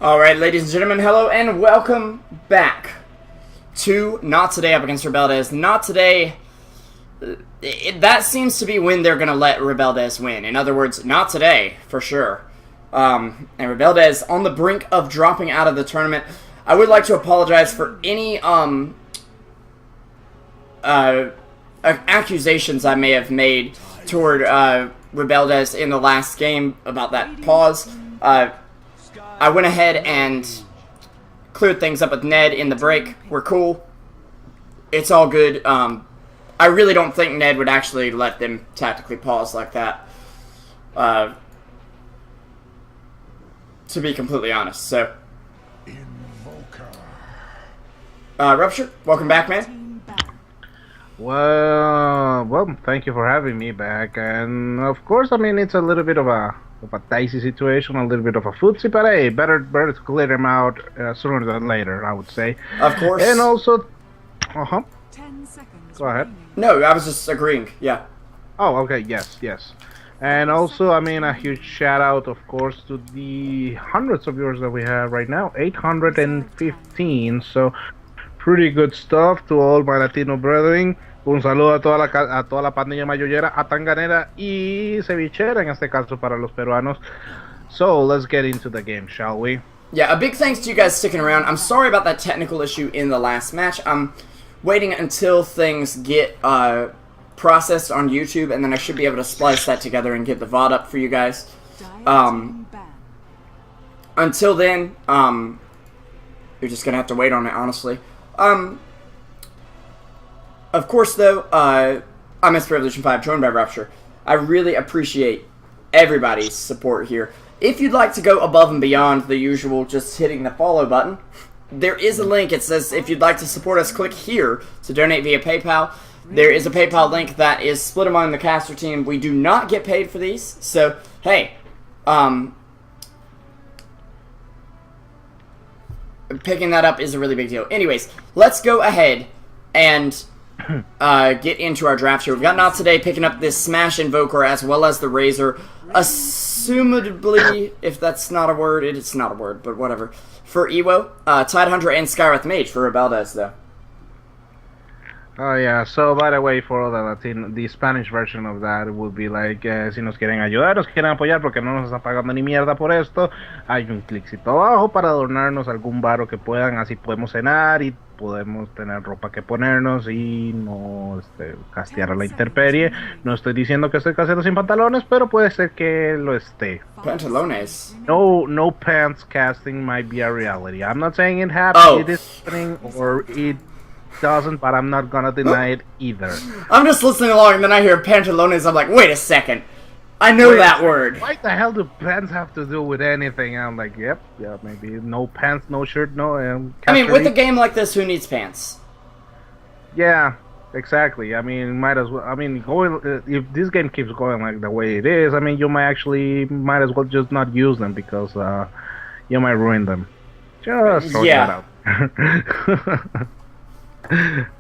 Alright, ladies and gentlemen, hello and welcome back to Not Today up against Rebeldes. Not Today, that seems to be when they're going to let Rebeldes win. In other words, not today, for sure. And Rebeldes on the brink of dropping out of the tournament. I would like to apologize for any accusations I may have made toward Rebeldes in the last game about that pause. I went ahead and cleared things up with Ned in the break. We're cool. It's all good. I really don't think Ned would actually let them tactically pause like that. To be completely honest. So, Ruptur, welcome back, man. Well, thank you for having me back. And of course, I mean, it's a little bit of a dicey situation, a little bit of a footsie, but hey, better to clear them out sooner than later, I would say. Of course. And also, 10 seconds. Go ahead. No, I was just agreeing. Yeah. Oh, okay. Yes. And also, I mean, a huge shout out, of course, to the hundreds of viewers that we have right now, 815. So, pretty good stuff to all my Latino brethren. Un saludo a toda la pandilla mayollera, atanganera y cevichera, en este caso para los peruanos. So, let's get into the game, shall we? Yeah, a big thanks to you guys sticking around. I'm sorry about that technical issue in the last match. I'm waiting until things get processed on YouTube, and then I should be able to splice that together and get the VOD up for you guys. Until then, you're just going to have to wait on it, honestly. Of course, though, I'm S-Revolution5, joined by Ruptur. I really appreciate everybody's support here. If you'd like to go above and beyond the usual just hitting the follow button, there is a link. It says if you'd like to support us, click here to donate via PayPal. There is a PayPal link that is split among the caster team. We do not get paid for these, so, hey, picking that up is a really big deal. Anyways, let's go ahead and get into our draft here. We've got Not Today picking up this Smash Invoker as well as the Razor. Assumedly, if that's not a word, it's not a word, but whatever. For Ewo, Tidehunter and Skywrath Mage for Rebeldes, though. Oh yeah, so by the way, for the Spanish version of that would be like, si nos quieren ayudar, nos quieren apoyar porque no nos están pagando ni mierda por esto, hay un cliccito abajo para adornarnos algún varo que puedan, así podemos cenar y podemos tener ropa que ponernos y no castear a la intemperie. No estoy diciendo que estoy casteando sin pantalones, pero puede ser que lo esté. Pantalones. No pants casting might be a reality. I'm not saying it happens, it is happening, or it doesn't, but I'm not gonna deny it either. I'm just listening along and then I hear pantalones. I'm like, wait a second. I know that word. What the hell do pants have to do with anything? I'm like, yeah, maybe no pants, no shirt, no. I mean, with a game like this, who needs pants? Yeah, exactly. I mean, might as well. I mean, if this game keeps going like the way it is, I mean, you might as well just not use them because you might ruin them. Just throw that out.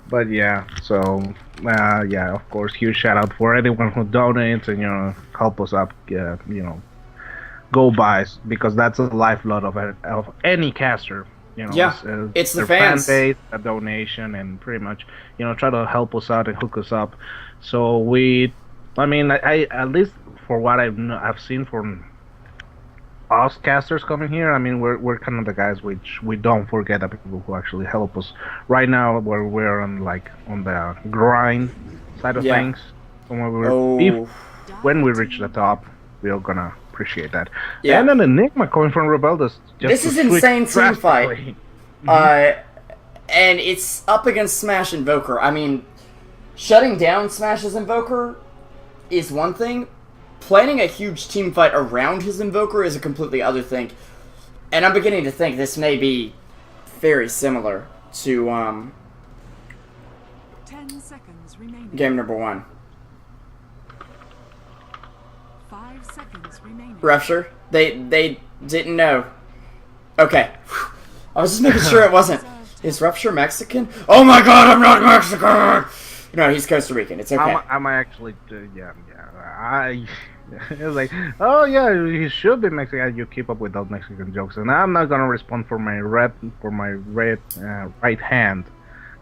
But yeah, so yeah, of course, huge shout out for anyone who donates and help us up, go buys, because that's a lifeblood of any caster. It's the fans. Fan base, a donation, and pretty much try to help us out and hook us up. So I at least for what I've seen from us casters coming here, I mean, we're kind of the guys which we don't forget the people who actually help us. Right now, where we're on the grind side of things, and when we reach the top, we're gonna appreciate that. Yeah. And an Enigma coming from Rebeldes. This is insane team fight. And it's up against Smash Invoker. I mean, shutting down Smash's Invoker is one thing. Planning a huge team fight around his Invoker is a completely other thing. And I'm beginning to think this may be very similar to 10 seconds remaining. Game number 1. 5 seconds remaining. Ruptur, they didn't know. Okay. I was just making sure it wasn't. Is Ruptur Mexican? Oh my god, I'm not Mexican! No, he's Costa Rican. It's okay. I'm actually, yeah. It's like, oh yeah, he should be Mexican. You keep up with those Mexican jokes, and I'm not gonna respond for my red right hand,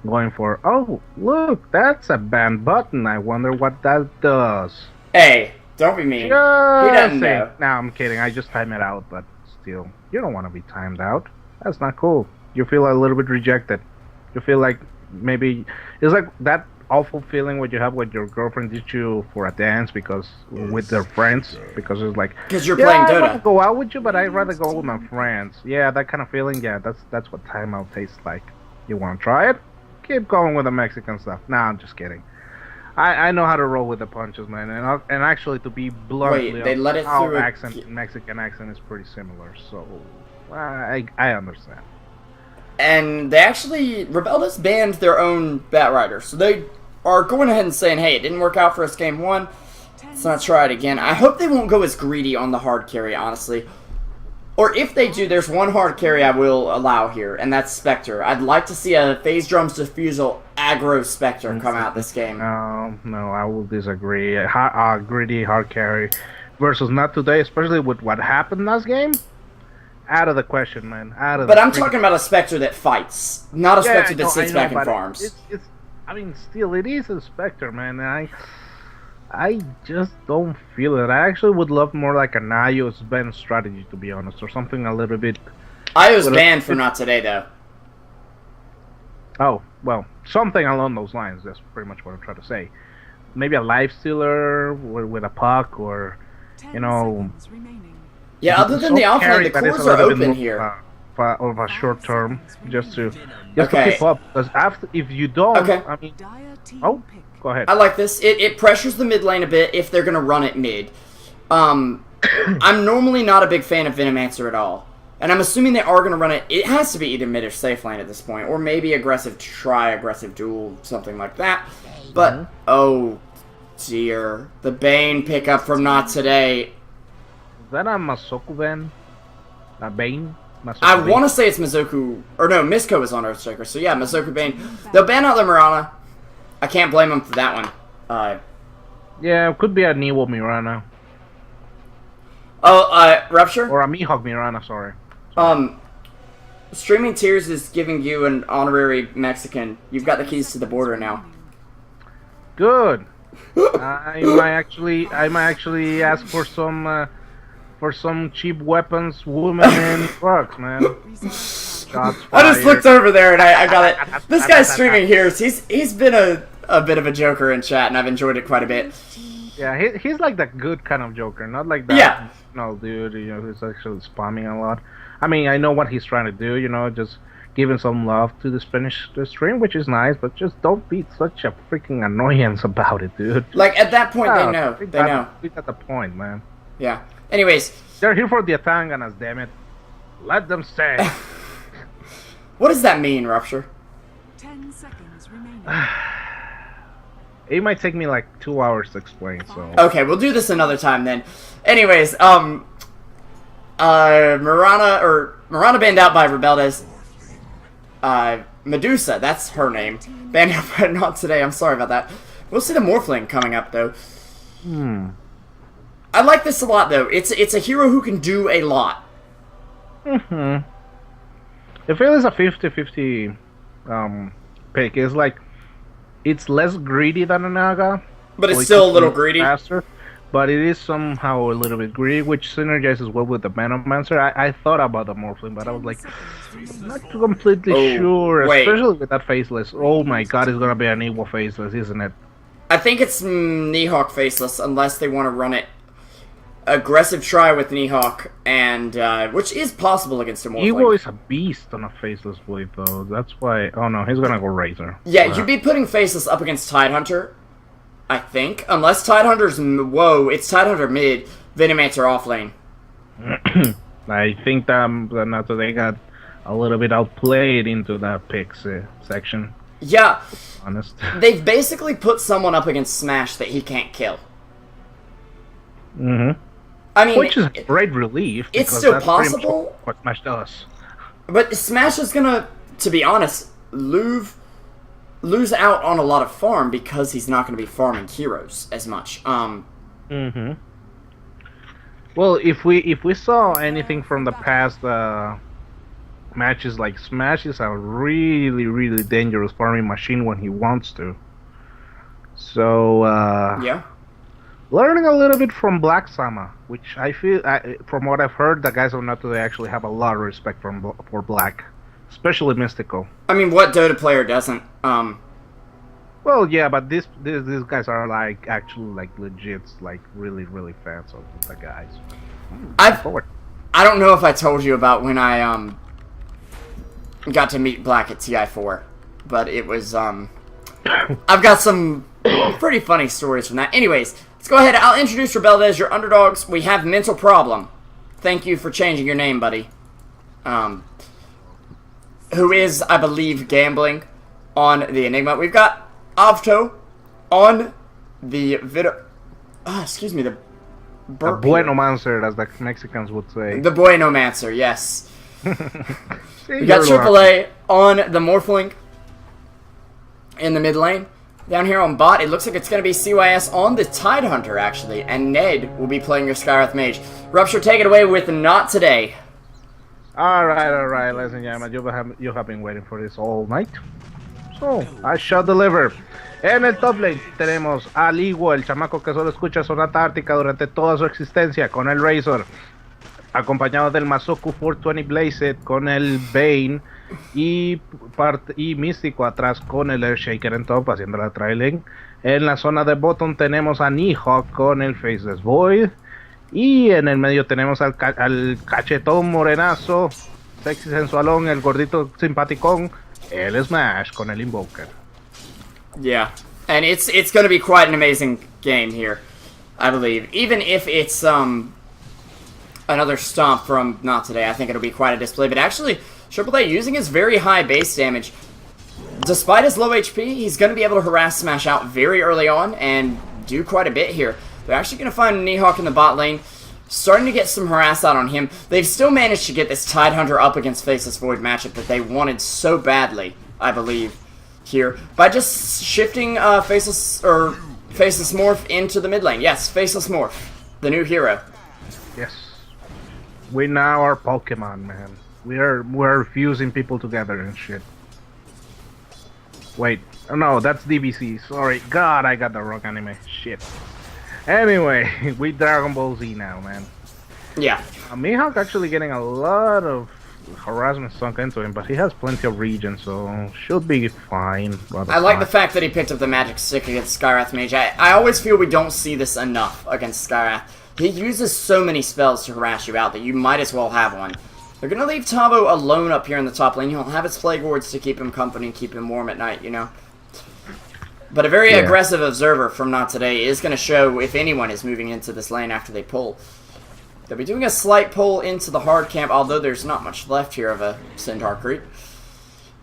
going for, oh look, that's a banned button. I wonder what that does. Hey, don't be mean. He doesn't know. No, I'm kidding. I just time it out, but still, you don't want to be timed out. That's not cool. You feel a little bit rejected. You feel like maybe it's like that awful feeling what you have when your girlfriend ditched you for a dance because with their friends, because it's like, because you're playing I Dota. want to go out with you, but I'd rather go with my friends. Yeah, that kind of feeling. Yeah, that's what timeout tastes like. You want to try it? Keep going with the Mexican stuff. Nah, I'm just kidding. I know how to roll with the punches, man, and actually, to be bluntly, Wait, they let it our through accent, Mexican accent is pretty similar, so I understand. And they actually, Rebeldes banned their own Batrider, so they are going ahead and saying, hey, it didn't work out for us game one, let's not try it again. I hope they won't go as greedy on the hard carry, honestly. Or if they do, there's one hard carry I will allow here, and that's Spectre. I'd like to see a Phase Drums Diffusal aggro Spectre come out this game. No, I will disagree. Greedy hard carry versus not today, especially with what happened last game. Out of the question, man. But I'm talking about a Spectre that fights, not a Spectre that sits back and farms. I mean, still, it is a Spectre, man. And I just don't feel it. I actually would love more like an Io's banned strategy, to be honest, or something a little bit. Io's banned for not today, though. Oh, well, something along those lines. That's pretty much what I'm trying to say. Maybe a life stealer with a puck, or, you know. Yeah, other than the offlane, the cores are open here. Of a short term, just to keep up. Because if you don't, I mean, oh, go ahead. I like this. It pressures the mid lane a bit if they're gonna run it mid. I'm normally not a big fan of Venomancer at all, and I'm assuming they are gonna run it. It has to be either mid or safe lane at this point, or maybe aggressive duel, something like that. But oh dear, the Bane pickup from not today. Is that a Masoku Bane? A Bane? I want to say it's Mizoku, or no, Misko is on Earthstriker, so yeah, Mizoku Bane. They'll ban out the Mirana. I can't blame them for that one. Yeah, it could be a Niwo Mirana. Rupture? Or a Mihawk Mirana, sorry. Streaming Tears is giving you an honorary Mexican. You've got the keys to the border now. Good. I might actually ask for some cheap weapons, women, and drugs, man. I just looked over there and I got it. This guy's streaming here. He's been a bit of a joker in chat, and I've enjoyed it quite a bit. Yeah, he's like the good kind of joker, not like that. Yeah. No, dude, who's actually spamming a lot. I mean, I know what he's trying to do, just giving some love to the stream, which is nice, but just don't be such a freaking annoyance about it, dude. Like, at that point, they know. They know. We're at the point, man. Yeah. Anyways. They're here for the Atanganas, damn it. Let them stay. What does that mean, Rupture? 10 seconds remaining. It might take me like 2 hours to explain, so... Okay, we'll do this another time then. Anyways, Mirana banned out by Rebeldes. Medusa, that's her name. Banned out by not today, I'm sorry about that. We'll see the Morphling coming up, though. I like this a lot, though. It's a hero who can do a lot. If it is a 50-50 pick, it's like... It's less greedy than a Naga. But it's still a little greedy. Faster, but it is somehow a little bit greedy, which synergizes well with the Venomancer. I thought about the Morphling, but I was like, not completely sure, especially with that Faceless. Oh my god, it's gonna be an Evo Faceless, isn't it? I think it's Nihawk Faceless, unless they want to run it aggressive try with Nihawk, and which is possible against a Morphling. Evo is a beast on a Faceless blade, though. That's why... Oh no, he's gonna go Razor. Yeah, you'd be putting Faceless up against Tidehunter, I think. Unless Tidehunter's... Whoa, it's Tidehunter mid, Venomancer off lane. I think that they got a little bit outplayed into that picks section. Yeah. Honest. They've basically put someone up against Smash that he can't kill. I mean, which is a great relief. It's still possible. What Smash does. But Smash is gonna, to be honest, lose out on a lot of farm because he's not gonna be farming heroes as much. Well, if we saw anything from the past matches, like Smash is a really dangerous farming machine when he wants to. So Yeah. learning a little bit from Black Sama, which from what I've heard, the guys of Nato they actually have a lot of respect for Black, especially Mystical. I mean, what Dota player doesn't? Well, yeah, but these guys are like actually like legit, like really fans of the guys. I Forward. I don't know if I told you about when I got to meet Black at TI4, but it was I've got some pretty funny stories from that. Anyways, let's go ahead. I'll introduce Rebelde as your underdogs. We have Mental Problem. Thank you for changing your name, buddy. Who is, I believe, gambling on the Enigma. We've got Avto on the excuse me, the A burp bueno here. mancer, as the Mexicans would say. The Buenomancer, yes. See, We got you're AAA on the Morphling in the mid lane. Down here on bot, it looks like it's going to be CYS on the Tidehunter, actually. And Ned will be playing your Skywrath Mage. Rupture, take it away with Not Today. Alright, ladies and gentlemen, you have been waiting for this all night. So, I shall deliver. En el top lane tenemos al Igo, el chamaco que solo escucha Sonata Ártica durante toda su existencia, con el Razor, acompañado del Masoku 420 Blazed, con el Bane y Místico atrás con el Earthshaker en top, haciendo la trailing. En la zona de bottom tenemos a Nihawk con el Faceless Void. Y en el medio tenemos al cachetón morenazo, sexy sensualón, el gordito simpaticón, el Smash con el Invoker. Yeah. And it's going to be quite an amazing game here, I believe. Even if it's another stomp from Not Today, I think it'll be quite a display. But actually, AAA using his very high base damage, despite his low HP, he's going to be able to harass Smash out very early on and do quite a bit here. They're actually going to find Nihawk in the bot lane, starting to get some harass out on him. They've still managed to get this Tidehunter up against Faceless Void matchup that they wanted so badly, I believe, here, by just shifting Faceless Morph into the mid lane. Yes, Faceless Morph, the new hero. Yes. We now are Pokemon, man. We're fusing people together and shit. Wait, oh no, that's DBC. Sorry, God, I got the wrong anime. Shit. Anyway, we Dragon Ball Z now, man. Yeah. Mihawk actually getting a lot of harassment sunk into him, but he has plenty of regen, so should be fine. I like the fact that he picked up the magic stick against Skywrath Mage. I always feel we don't see this enough against Skywrath. He uses so many spells to harass you out that you might as well have one. They're going to leave Tabo alone up here in the top lane. He'll have his Plague Wards to keep him company, keep him warm at night, you know. But a very aggressive observer from Not Today is going to show if anyone is moving into this lane after they pull. They'll be doing a slight pull into the hard camp, although there's not much left here of a Centaur creep.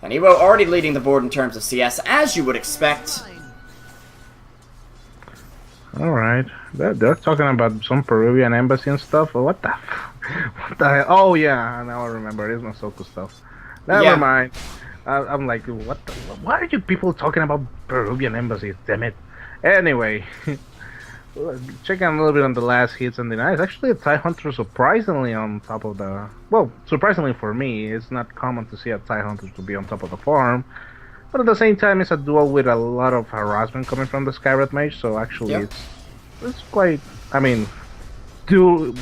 And Evo already leading the board in terms of CS, as you would expect. Alright. They're talking about some Peruvian embassy and stuff. What the hell? Oh yeah, now I remember. It's Masoku stuff. Never mind. I'm like, what the, why are you people talking about Peruvian embassies? Damn it. Anyway, checking a little bit on the last hits and denies. Actually, a Tidehunter surprisingly on top of the... Well, surprisingly for me, it's not common to see a Tidehunter to be on top of the farm. But at the same time, it's a duel with a lot of harassment coming from the Skywrath Mage, so actually it's quite... I mean,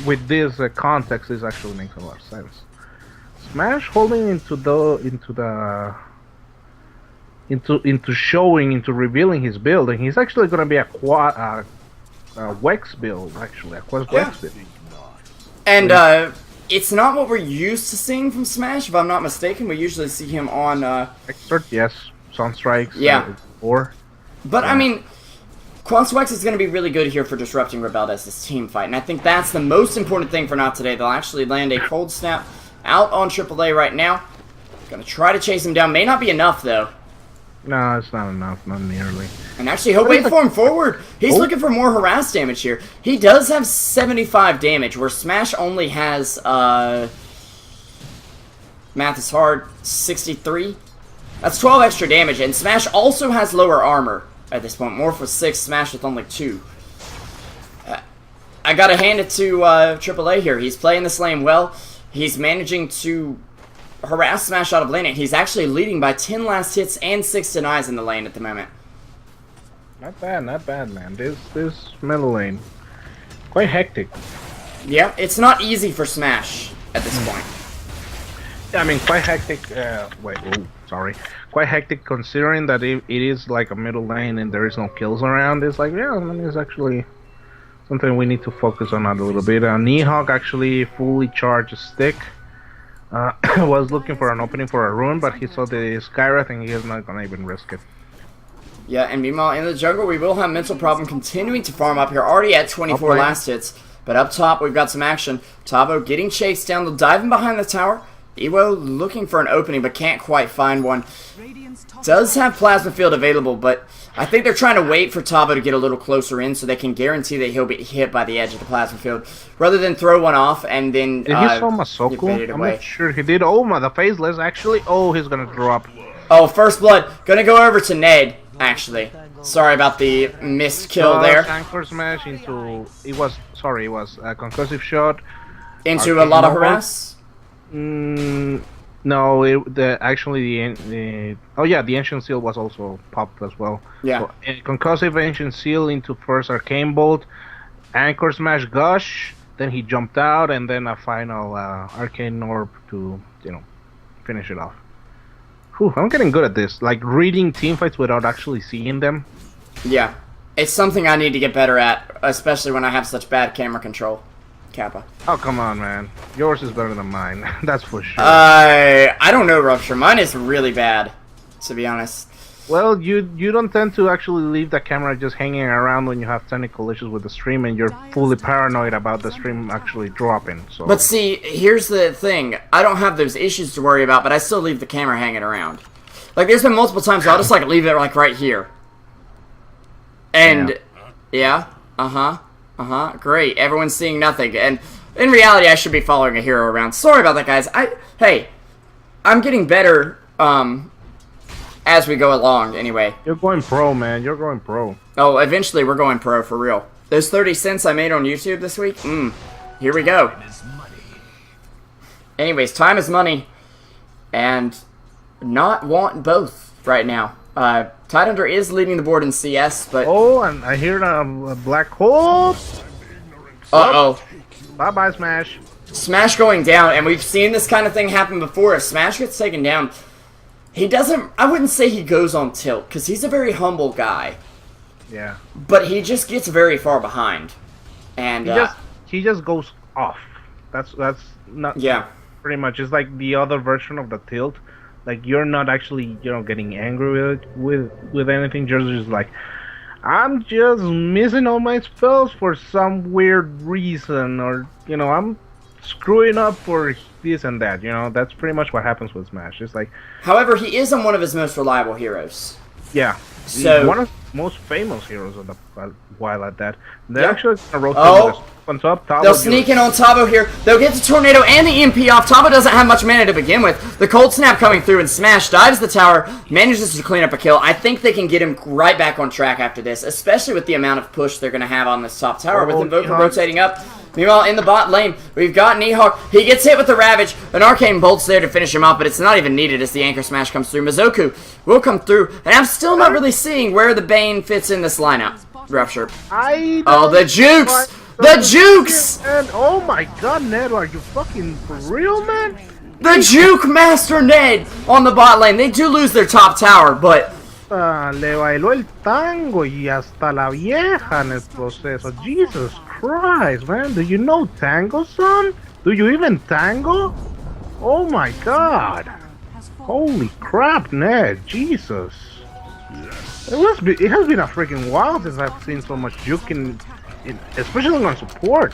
with this context, this actually makes a lot of sense. Smash holding into revealing his build, and he's actually going to be a Wex build, actually, a Quest Wex build. And it's not what we're used to seeing from Smash, if I'm not mistaken. We usually see him on Expert, yes, Sunstrikes, or. But I mean, Quest Wex is going to be really good here for disrupting Rebeldes' team fight, and I think that's the most important thing for Not Today. They'll actually land a Cold Snap out on AAA right now. Gonna try to chase him down. May not be enough, though. No, it's not enough. Not nearly. And actually, he'll wait for him forward. He's looking for more harass damage here. He does have 75 damage, where Smash only has, math is hard, 63. That's 12 extra damage, and Smash also has lower armor at this point. Morph with 6, Smash with only 2. I gotta hand it to AAA here. He's playing this lane well. He's managing to harass Smash out of lane. He's actually leading by 10 last hits and 6 denies in the lane at the moment. Not bad, man. This middle lane, quite hectic. Yeah, it's not easy for Smash at this point. I mean, quite hectic. Quite hectic considering that it is like a middle lane and there is no kills around. It's like, yeah, I mean, it's actually something we need to focus on a little bit. Nighthawk actually fully charged a stick. Was looking for an opening for a rune, but he saw the Skywrath and he is not gonna even risk it. Yeah, and meanwhile, in the jungle, we will have Mental Problem continuing to farm up here, already at 24 last hits. But up top, we've got some action. Tavo getting chased down, diving behind the tower. Ewo looking for an opening, but can't quite find one. Does have Plasma Field available, but I think they're trying to wait for Tavo to get a little closer in so they can guarantee that he'll be hit by the edge of the Plasma Field, rather than throw one off and then did he saw Masoku? I'm not sure he did. Oh my, the Faceless actually. Oh, he's gonna drop. Oh, first blood. Gonna go over to Ned, actually. Sorry about the missed kill there. Anchor smash into... It was a concussive shot. Into a lot of harass? No, the Ancient Seal was also popped as well. Yeah. So, concussive Ancient Seal into first Arcane Bolt, Anchor Smash Gush, then he jumped out, and then a final Arcane Orb to, finish it off. Whew, I'm getting good at this, like reading teamfights without actually seeing them. Yeah. It's something I need to get better at, especially when I have such bad camera control. Kappa. Oh, come on, man. Yours is better than mine. That's for sure. I don't know, Rupture. Mine is really bad, to be honest. Well, you don't tend to actually leave the camera just hanging around when you have technical issues with the stream and you're fully paranoid about the stream actually dropping. So. But see, here's the thing. I don't have those issues to worry about, but I still leave the camera hanging around. Like, there's been multiple times where I'll just, leave it, right here. And, great. Everyone's seeing nothing. And in reality, I should be following a hero around. Sorry about that, guys. Hey, I'm getting better, as we go along, anyway. You're going pro, man. You're going pro. Oh, eventually we're going pro, for real. Those 30 cents I made on YouTube this week, here we go. Anyways, time is money. And not want both right now. Tidehunter is leading the board in CS, but... Oh, and I hear a black hole. Uh-oh. Bye-bye, Smash. Smash going down, and we've seen this kind of thing happen before. If Smash gets taken down, he doesn't... I wouldn't say he goes on tilt, because he's a very humble guy. Yeah. But he just gets very far behind. And, he just goes off. That's not... Yeah. Pretty much. It's like the other version of the tilt. Like, you're not actually, getting angry with anything. You're just like, I'm just missing all my spells for some weird reason. Or, I'm screwing up for this and that. That's pretty much what happens with Smash. It's like... However, he isn't one of his most reliable heroes. Yeah. So... He's one of the most famous heroes of the while at that. They're Yep. actually going to rotate on top. They'll sneak in on Tavo here. They'll get the Tornado and the EMP off. Tavo doesn't have much mana to begin with. The Cold Snap coming through and Smash dives the tower, manages to clean up a kill. I think they can get him right back on track after this, especially with the amount of push they're going to have on this top tower with Invoker rotating up. Meanwhile, in the bot lane, we've got Nighthawk. He gets hit with the Ravage. An Arcane Bolt's there to finish him off, but it's not even needed as the Anchor Smash comes through. Mizoku will come through, and I'm still not really seeing where the Bane fits in this lineup. Rupture. Oh, the Jukes! The Jukes! And oh my god, Ned, are you fucking for real, man? The Juke Master Ned on the bot lane. They do lose their top tower, but... Le bailó el tango y hasta la vieja en el proceso. Jesus Christ, man. Do you know tango, son? Do you even tango? Oh my god. Holy crap, Ned. Jesus. It has been a freaking while since I've seen so much juke especially on support.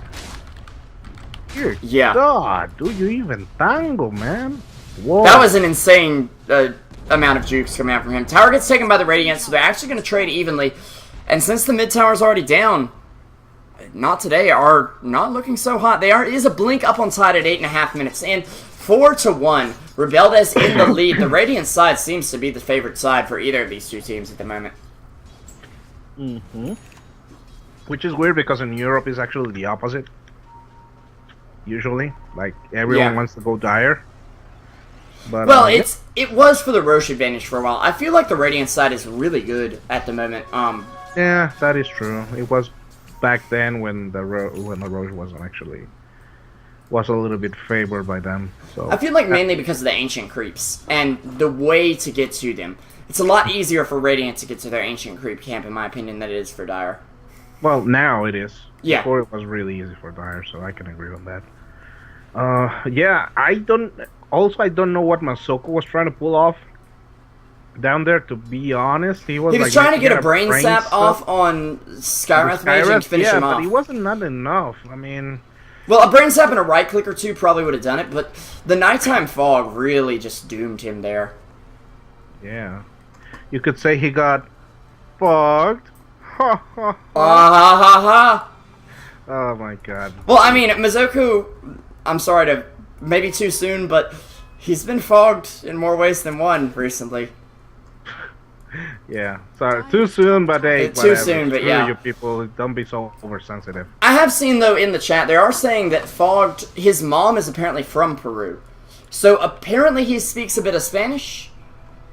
Dear God, do you even tango, man? Whoa. That was an insane amount of jukes coming out from him. Tower gets taken by the Radiant, so they're actually going to trade evenly. And since the mid tower's already down, not today, are not looking so hot. Is a blink up on side at 8.5 minutes in. 4-1. Rebeldes in the lead. The Radiant side seems to be the favorite side for either of these two teams at the moment. Which is weird because in Europe it's actually the opposite. Usually, like everyone wants to go Dire. But well, it was for the Roche advantage for a while. I feel like the Radiant side is really good at the moment. Yeah, that is true. It was back then when the Roche wasn't actually was a little bit favored by them. So I feel like mainly because of the ancient creeps and the way to get to them. It's a lot easier for Radiant to get to their ancient creep camp, in my opinion, than it is for Dire. Well, now it is. Yeah. Before it was really easy for Dire, so I can agree on that. Yeah, I don't know what Masoko was trying to pull off down there, to be honest. He was trying to get a brain sap off on Skywrath Mage and finish him off. But it wasn't not enough. I mean... Well, a brain sap and a right click or two probably would have done it, but the nighttime fog really just doomed him there. Yeah. You could say he got fogged. Ha ha ha. Ha ha ha. Oh my god. Well, I mean, Mizoku, I'm sorry to, maybe too soon, but he's been fogged in more ways than one recently. Yeah, sorry, too soon, but hey, too soon, but yeah. You people, don't be so oversensitive. I have seen, though, in the chat, they are saying that Fogged, his mom is apparently from Peru. So apparently he speaks a bit of Spanish,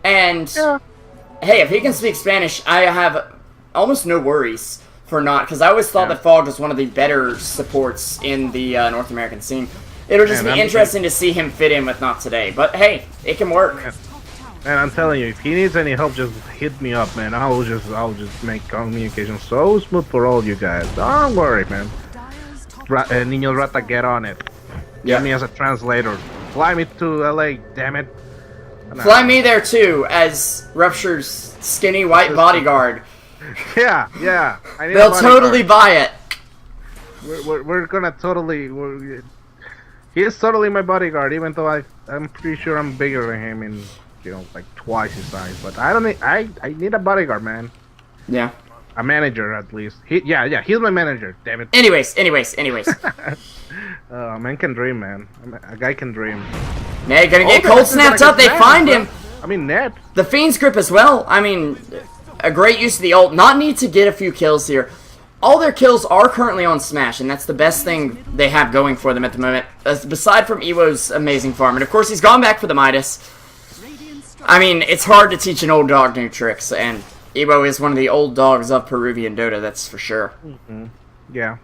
and hey, if he can speak Spanish, I have almost no worries for not, because I always thought that Fogged was one of the better supports in the North American scene. It'll just be interesting to see him fit in with Not Today, but hey, it can work. Man, I'm telling you, if he needs any help, just hit me up, man. I'll just make communication so smooth for all you guys. Don't worry, man. Niño Rata, get on it. Get me as a translator. Fly me to LA, damn it. Fly me there too, as Rupture's skinny white bodyguard. Yeah. They'll totally buy it. We're gonna totally. He is totally my bodyguard, even though I'm pretty sure I'm bigger than him in, like twice his size. But I don't need. I need a bodyguard, man. Yeah. A manager at least. He's my manager. Damn it. Anyways. Man can dream, man. A guy can dream. Ned gonna get cold snapped up. They find him. I mean, Ned. The Fiend's grip as well. I mean, a great use of the ult. Not need to get a few kills here. All their kills are currently on Smash, and that's the best thing they have going for them at the moment, aside from Ewo's amazing farm. And of course, he's gone back for the Midas. I mean, it's hard to teach an old dog new tricks, and Ewo is one of the old dogs of Peruvian Dota, that's for sure. Yeah.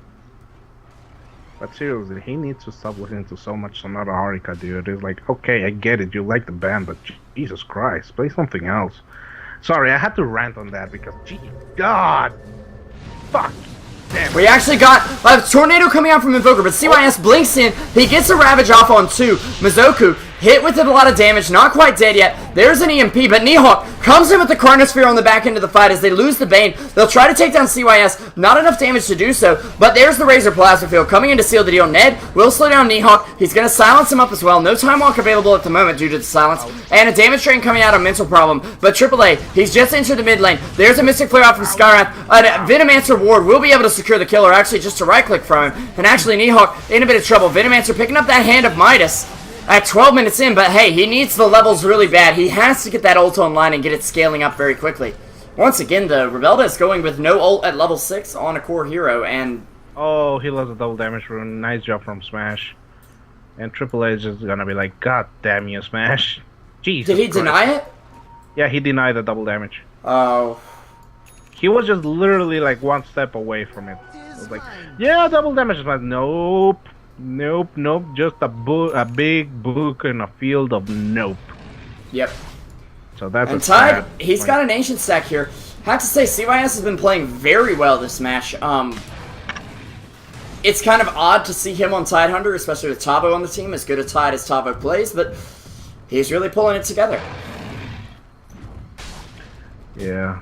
But seriously, he needs to stop listening to so much Sonata Harika, dude. It's like, okay, I get it, you like the band, but Jesus Christ, play something else. Sorry, I had to rant on that because, God, fuck. Damn. We actually got a tornado coming out from Invoker, but CYS blinks in. He gets a Ravage off on 2. Mizoku hit with it a lot of damage, not quite dead yet. There's an EMP, but Nihawk comes in with the Chronosphere on the back end of the fight as they lose the Bane. They'll try to take down CYS, not enough damage to do so, but there's the Razor Plasma Field coming in to seal the deal. Ned will slow down Nihawk. He's going to silence him up as well. No Time Walk available at the moment due to the silence, and a damage drain coming out of Mental Problem. But AAA, he's just entered the mid lane. There's a Mystic Flare out from Skywrath. A Venomancer Ward will be able to secure the kill, or actually just to right click from him. And actually Nihawk in a bit of trouble. Venomancer picking up that hand of Midas at 12 minutes in, but hey, he needs the levels really bad. He has to get that ult online and get it scaling up very quickly. Once again, though, Rebelda is going with no ult at level 6 on a core hero, and... Oh, he lost a double damage rune. Nice job from Smash. And AAA is just gonna be like, God damn you, Smash. Jesus Did he Christ. deny it? Yeah, he denied the double damage. Oh. He was just literally like one step away from it. It was like, yeah, double damage. But nope. Just a big book in a field of nope. Yep. So that's and Tide, he's got an ancient stack here. Have to say, CYS has been playing very well this match. It's kind of odd to see him on Tidehunter, especially with Tavo on the team, as good a Tide as Tavo plays, but he's really pulling it together. Yeah.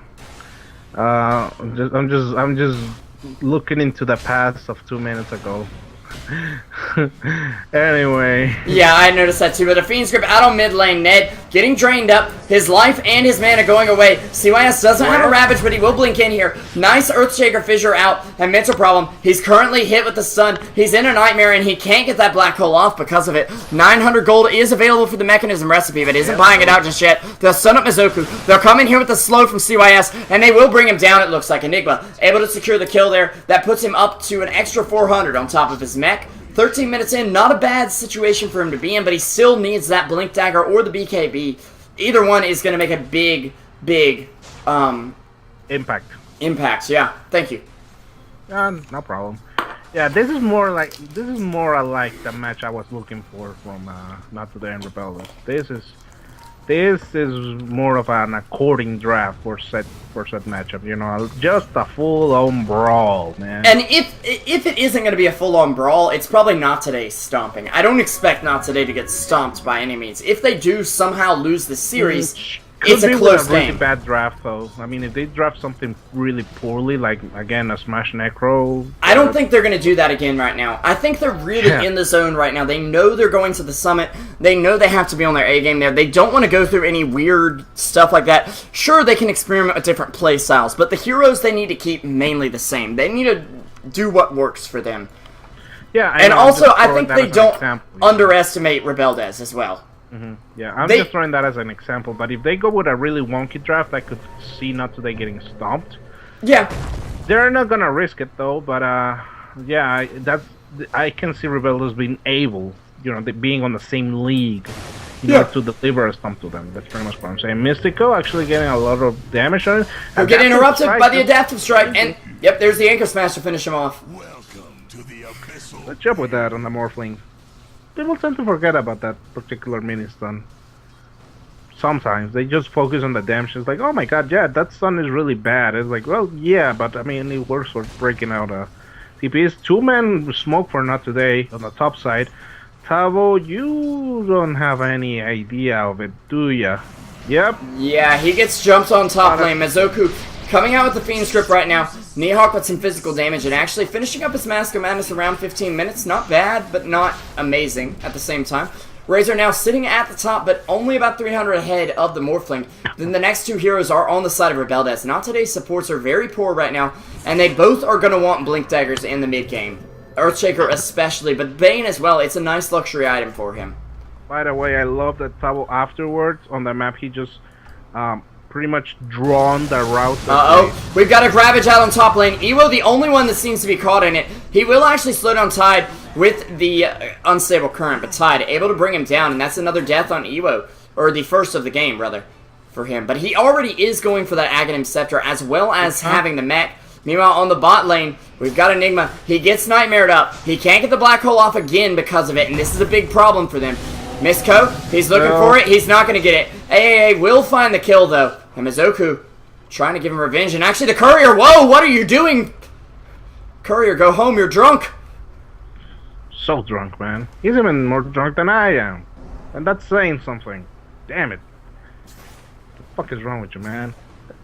I'm just looking into the past of 2 minutes ago. Anyway. Yeah, I noticed that too. But the Fiend's grip out on mid lane. Ned getting drained up. His life and his mana going away. CYS doesn't have a Ravage, but he will blink in here. Nice Earthshaker Fissure out, and Mental Problem. He's currently hit with the stun. He's in a Nightmare, and he can't get that Black Hole off because of it. 900 gold is available for the Mechanism recipe, but isn't buying it out just yet. They'll stun up Mizoku. They'll come in here with the slow from CYS, and they will bring him down, it looks like. Enigma able to secure the kill there. That puts him up to an extra 400 on top of his mech. 13 minutes in, not a bad situation for him to be in, but he still needs that Blink Dagger or the BKB. Either one is going to make a big Impact. impact. Yeah, thank you. No problem. Yeah, this is more like the match I was looking for from Not Today and Rebellious. This is more of an according draft for set matchup, you know, just a full-on brawl, man. And if it isn't going to be a full-on brawl, it's probably Not Today stomping. I don't expect Not Today to get stomped by any means. If they do somehow lose the series, it's a close game. Really bad draft, though. I mean, if they draft something really poorly, like again a Smash Necro, I don't think they're going to do that again right now. I think they're really in the zone right now. They know they're going to the summit. They know they have to be on their A game there. They don't want to go through any weird stuff like that. Sure, they can experiment with different play styles, but the heroes they need to keep mainly the same. They need to do what works for them. Yeah, and also I think they don't underestimate Rebeldez as well. Yeah, I'm just throwing that as an example, but if they go with a really wonky draft, I could see Not Today getting stomped. Yeah. They're not gonna risk it though, but yeah, I can see Rebellious being able, you know, being on the same league, in order to deliver a stomp to them. That's pretty much what I'm saying. Mystico actually getting a lot of damage on it. He'll get interrupted by the Adaptive Strike, and yep, there's the Anchor Smash to finish him off. Welcome to the Abyssal. Let's jump with that on the Morphling. People tend to forget about that particular mini stun. Sometimes they just focus on the damage. It's like, oh my god, yeah, that stun is really bad. It's like, well, yeah, but I mean, it works for breaking out TPs. 2-man smoke for Not Today on the top side. Tavo, you don't have any idea of it, do ya? Yep. Yeah, he gets jumped on top lane. Mizoku coming out with the Fiend Script right now. Nighthawk with some physical damage and actually finishing up his Mask of Madness around 15 minutes. Not bad, but not amazing at the same time. Razor now sitting at the top, but only about 300 ahead of the Morphling. Then the next two heroes are on the side of Rebeldez. Not Today's supports are very poor right now, and they both are going to want Blink Daggers in the mid game. Earthshaker especially, but Bane as well. It's a nice luxury item for him. By the way, I love that Tavo afterwards on the map, he just pretty much drawn the route. We've got a Ravage out on top lane. Ewo, the only one that seems to be caught in it. He will actually slow down Tide with the unstable current, but Tide able to bring him down, and that's another death on Ewo, or the first of the game, rather, for him. But he already is going for that Aghanim Scepter, as well as having the mech. Meanwhile, on the bot lane, we've got Enigma. He gets Nightmared up. He can't get the Black Hole off again because of it, and this is a big problem for them. Misco, he's looking for it. He's not going to get it. AAA will find the kill, though. And Mizoku trying to give him revenge. And actually, the Courier, whoa, what are you doing? Courier, go home. You're drunk. So drunk, man. He's even more drunk than I am. And that's saying something. Damn it. What the fuck is wrong with you, man?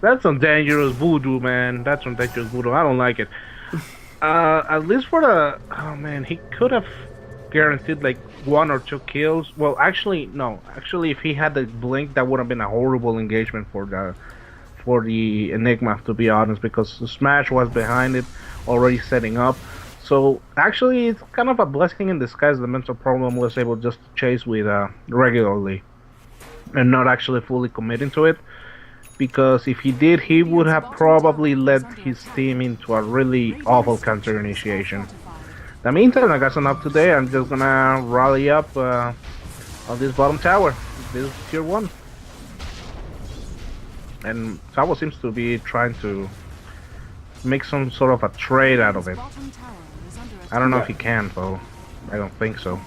That's some dangerous voodoo, man. That's some dangerous voodoo. I don't like it. At least for the... Oh, man. He could have guaranteed, like, 1 or 2 kills. Well, actually, no. Actually, if he had the blink, that would have been a horrible engagement for the Enigma, to be honest, because the Smash was behind it, already setting up. So, actually, it's kind of a blessing in disguise. The Mental Problem was able just to chase with regularly and not actually fully committing to it. Because if he did, he would have probably led his team into a really awful counter initiation. In the meantime, I got some up today. I'm just gonna rally up on this bottom tower. This is tier 1. And Tavo seems to be trying to make some sort of a trade out of it. I don't know if he can, though. I don't think so.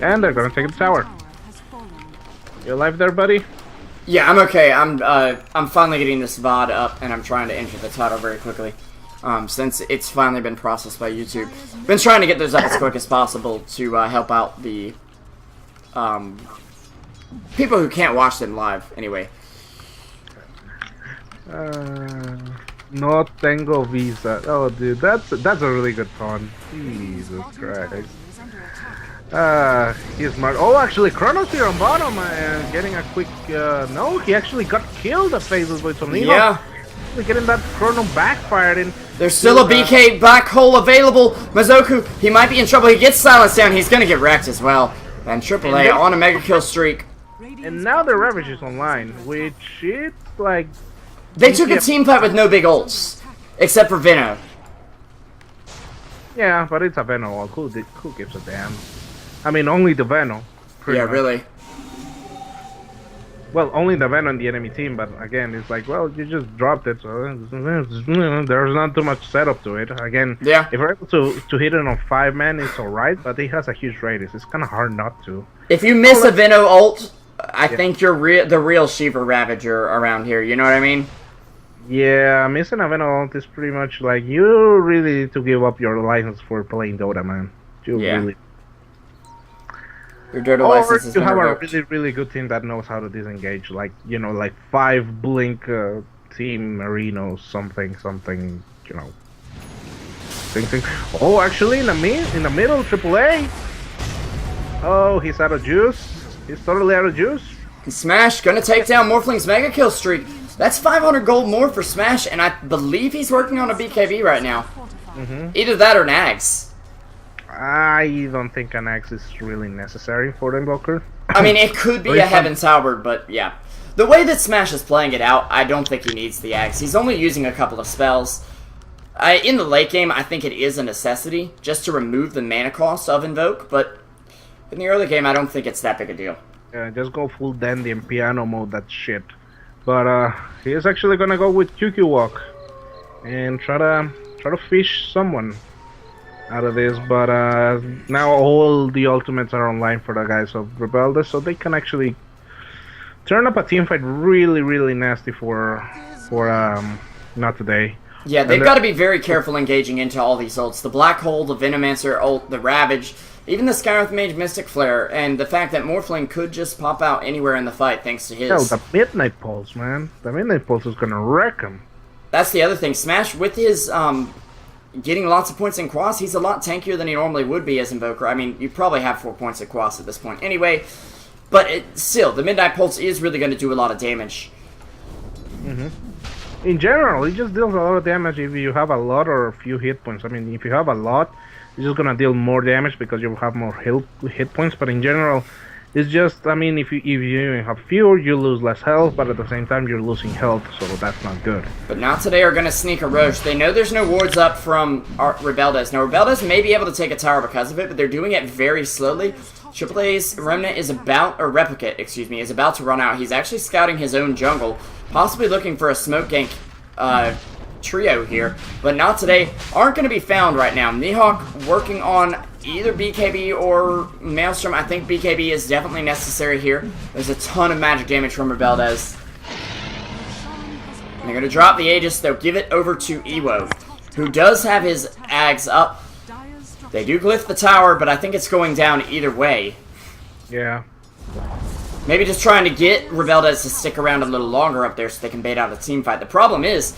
And they're gonna take the tower. You alive there, buddy? Yeah, I'm okay. I'm finally getting this VOD up, and I'm trying to enter the title very quickly. Since it's finally been processed by YouTube. Been trying to get those up as quick as possible to help out the people who can't watch them live, anyway. No tengo visa. Oh, dude, that's a really good taunt. Jesus Christ. He's smart. Oh, actually, Chronos here on bottom and getting a quick. No, he actually got killed at phases by Tornado. Yeah. Getting that Chrono backfired in. There's still a BK black hole available. Mazoku, he might be in trouble. He gets silenced down. He's gonna get wrecked as well. And AAA on a mega kill streak. And now the Ravage is online, which it's like. They took a team fight with no big ults, except for Veno. Yeah, but it's a Veno. Who gives a damn? I mean, only the Veno. Yeah, really. Well, only the Veno in the enemy team, but again, it's like, well, you just dropped it, so there's not too much setup to it. Again, Yeah. if we're able to hit it on 5 man, it's alright, but he has a huge radius. It's kind of hard not to. If you miss a Veno ult, I think you're the real Shiva Ravager around here. You know what I mean? Yeah, missing a Veno ult is pretty much like you really need to give up your license for playing Dota, man. You Yeah. really. Your Dota Or license is you have a revoked. really, really good team that knows how to disengage, like, you know, like 5 blink team Marino, something, you know. Thing. Oh, actually, in the middle, AAA. Oh, he's out of juice. He's totally out of juice. Smash gonna take down Morphling's mega kill streak. That's 500 gold more for Smash, and I believe he's working on a BKB right now. Either that or Nags. I don't think an axe is really necessary for the Invoker. I mean, it could be a Heaven's Halberd, but yeah. The way that Smash is playing it out, I don't think he needs the axe. He's only using a couple of spells. In the late game, I think it is a necessity, just to remove the mana cost of Invoke, but in the early game, I don't think it's that big a deal. Yeah, just go full dandy and piano mode that shit. But he is actually gonna go with QQ Walk and try to fish someone out of this. But now all the ultimates are online for the guys of Rebeldes, so they can actually turn up a team fight really, really nasty for not today. Yeah, they've got to be very careful engaging into all these ults. The Black Hole, the Venomancer ult, the Ravage, even the Skywrath Mage Mystic Flare, and the fact that Morphling could just pop out anywhere in the fight thanks to his... Hell, the Midnight Pulse, man. The Midnight Pulse is gonna wreck him. That's the other thing. Smash, with his getting lots of points in Quas, he's a lot tankier than he normally would be as Invoker. I mean, you probably have 4 points in Quas at this point anyway, but still, the Midnight Pulse is really going to do a lot of damage. In general, it just deals a lot of damage if you have a lot or a few hit points. I mean, if you have a lot, it's just gonna deal more damage because you have more hit points. But in general, it's just, I mean, if you have fewer, you lose less health, but at the same time, you're losing health, so that's not good. But now today are going to sneak a Roche. They know there's no wards up from Rebeldes. Now, Rebeldes may be able to take a tower because of it, but they're doing it very slowly. AAA's Remnant is about, or Replicate, excuse me, is about to run out. He's actually scouting his own jungle, possibly looking for a smoke gank trio here, but not today. Aren't going to be found right now. Mihawk working on either BKB or Maelstrom. I think BKB is definitely necessary here. There's a ton of magic damage from Rebeldes. And they're going to drop the Aegis. They'll give it over to Ewo, who does have his Ags up. They do glyph the tower, but I think it's going down either way. Yeah. Maybe just trying to get Rebeldes to stick around a little longer up there so they can bait out a team fight. The problem is,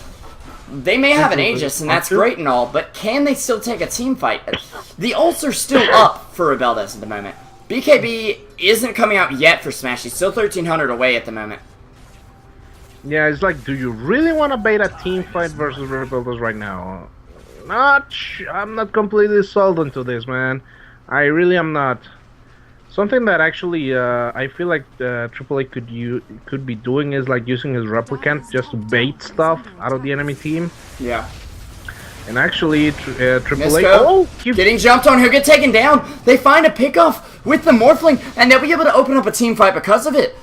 they may have an Aegis, and that's great and all, but can they still take a team fight? The ults are still up for Rebeldes at the moment. BKB isn't coming out yet for Smash. He's still 1,300 away at the moment. Yeah, it's like, do you really want to bait a team fight versus Rebeldes right now? I'm not completely sold into this, man. I really am not. Something that actually I feel like AAA could be doing is like using his replicant just to bait stuff out of the enemy team. Yeah. And actually, AAA getting jumped on. He'll get taken down. They find a pickoff with the Morphling, and they'll be able to open up a team fight because of it.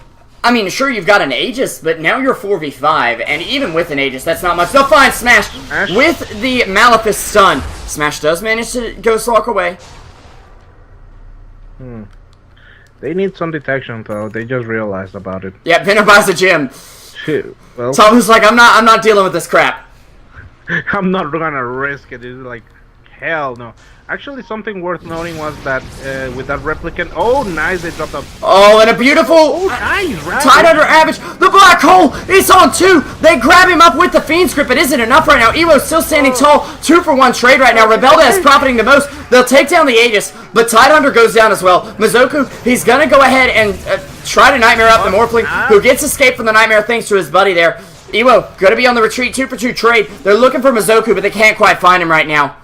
I mean, sure, you've got an Aegis, but now you're 4v5, and even with an Aegis, that's not much. They'll find Smash with the Malefice stun. Smash does manage to Ghost Walk away. They need some detection, though. They just realized about it. Yeah, Venom buys a gym. Well, Tom was like, I'm not dealing with this crap. I'm not gonna risk it. It's like, hell no. Actually, something worth noting was that with that replicant... Oh, nice, they dropped a... Oh, and a beautiful Nice, right? tied under Ravage. The black hole is on 2. They grab him up with the Fiend Script. It isn't enough right now. Evo's still standing tall. 2-for-1 trade right now. Rebelda is profiting the most. They'll take down the Aegis, but Tide Hunter goes down as well. Mizoku, he's going to go ahead and try to Nightmare up the Morphling, who gets escaped from the Nightmare thanks to his buddy there. Evo, going to be on the retreat. 2-for-2 trade. They're looking for Mizoku, but they can't quite find him right now.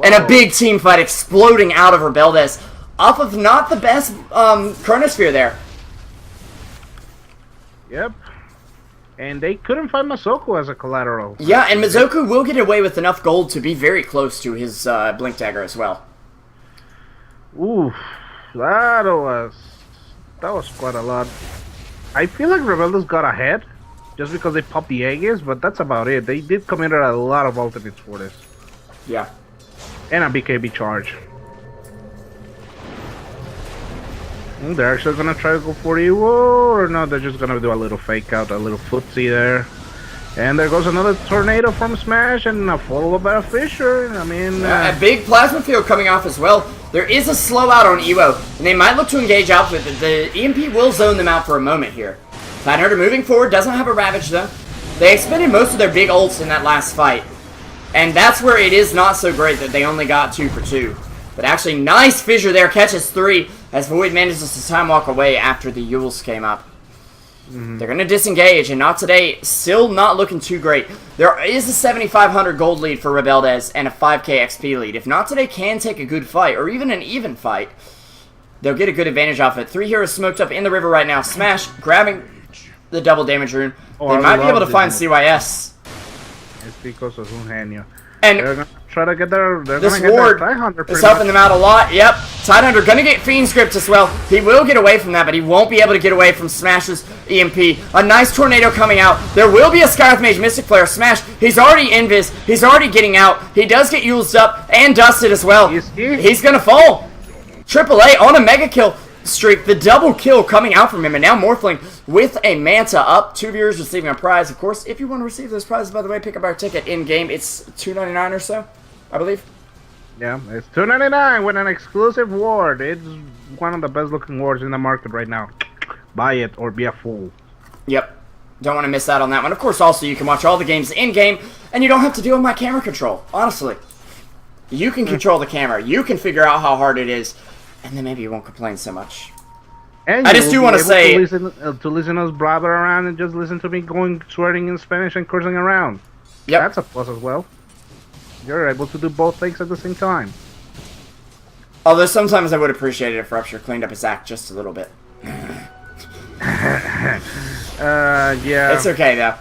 And a big team fight exploding out of Rebeldes off of not the best Chronosphere there. Yep. And they couldn't find Masoko as a collateral. Yeah, and Mizoku will get away with enough gold to be very close to his Blink Dagger as well. Oof. That was quite a lot. I feel like Rebeldes got ahead just because they popped the Aegis, but that's about it. They did commit a lot of ultimates for this. Yeah. And a BKB charge. They're actually gonna try to go for Evo, or no, they're just gonna do a little fake out, a little footsie there. And there goes another tornado from Smash and a follow-up by a Fisher. I mean... a big plasma field coming off as well. There is a slow out on Evo, and they might look to engage Outfit. The EMP will zone them out for a moment here. Tidehunter moving forward, doesn't have a Ravage though. They expended most of their big ults in that last fight. And that's where it is not so great that they only got 2-for-2. But actually, nice fissure there, catches 3, as Void manages to time walk away after the Yules came up. They're going to disengage, and Not Today still not looking too great. There is a 7,500 gold lead for Rebeldes and a 5k XP lead. If Not Today can take a good fight, or even an even fight, they'll get a good advantage off it. 3 heroes smoked up in the river right now. Smash, grabbing the double damage rune. They might be able to find CYS. It's because of Unhanyo. And they're gonna try to get their... this ward is helping them out a lot. Yep. Tidehunter gonna get Fiend Script as well. He will get away from that, but he won't be able to get away from Smash's EMP. A nice tornado coming out. There will be a Skywrath Mage Mystic Flare. Smash, he's already invis. He's already getting out. He does get used up and dusted as well. He's gonna fall. AAA on a mega kill streak. The double kill coming out from him, and now Morphling with a Manta up. 2 viewers receiving a prize. Of course, if you want to receive those prizes, by the way, pick up our ticket in-game. It's $2.99 or so, I believe. Yeah, it's $2.99 with an exclusive ward. It's one of the best looking wards in the market right now. Buy it or be a fool. Yep. Don't want to miss out on that one. Of course, also, you can watch all the games in-game, and you don't have to deal with my camera control, honestly. You can control the camera. You can figure out how hard it is, and then maybe you won't complain so much. And I just do want to say... To listen to us blabber around and just listen to me going swearing in Spanish and cursing around. Yep. That's a plus as well. You're able to do both things at the same time. Although sometimes I would appreciate it if Rupture cleaned up his act just a little bit. Yeah. It's okay, though.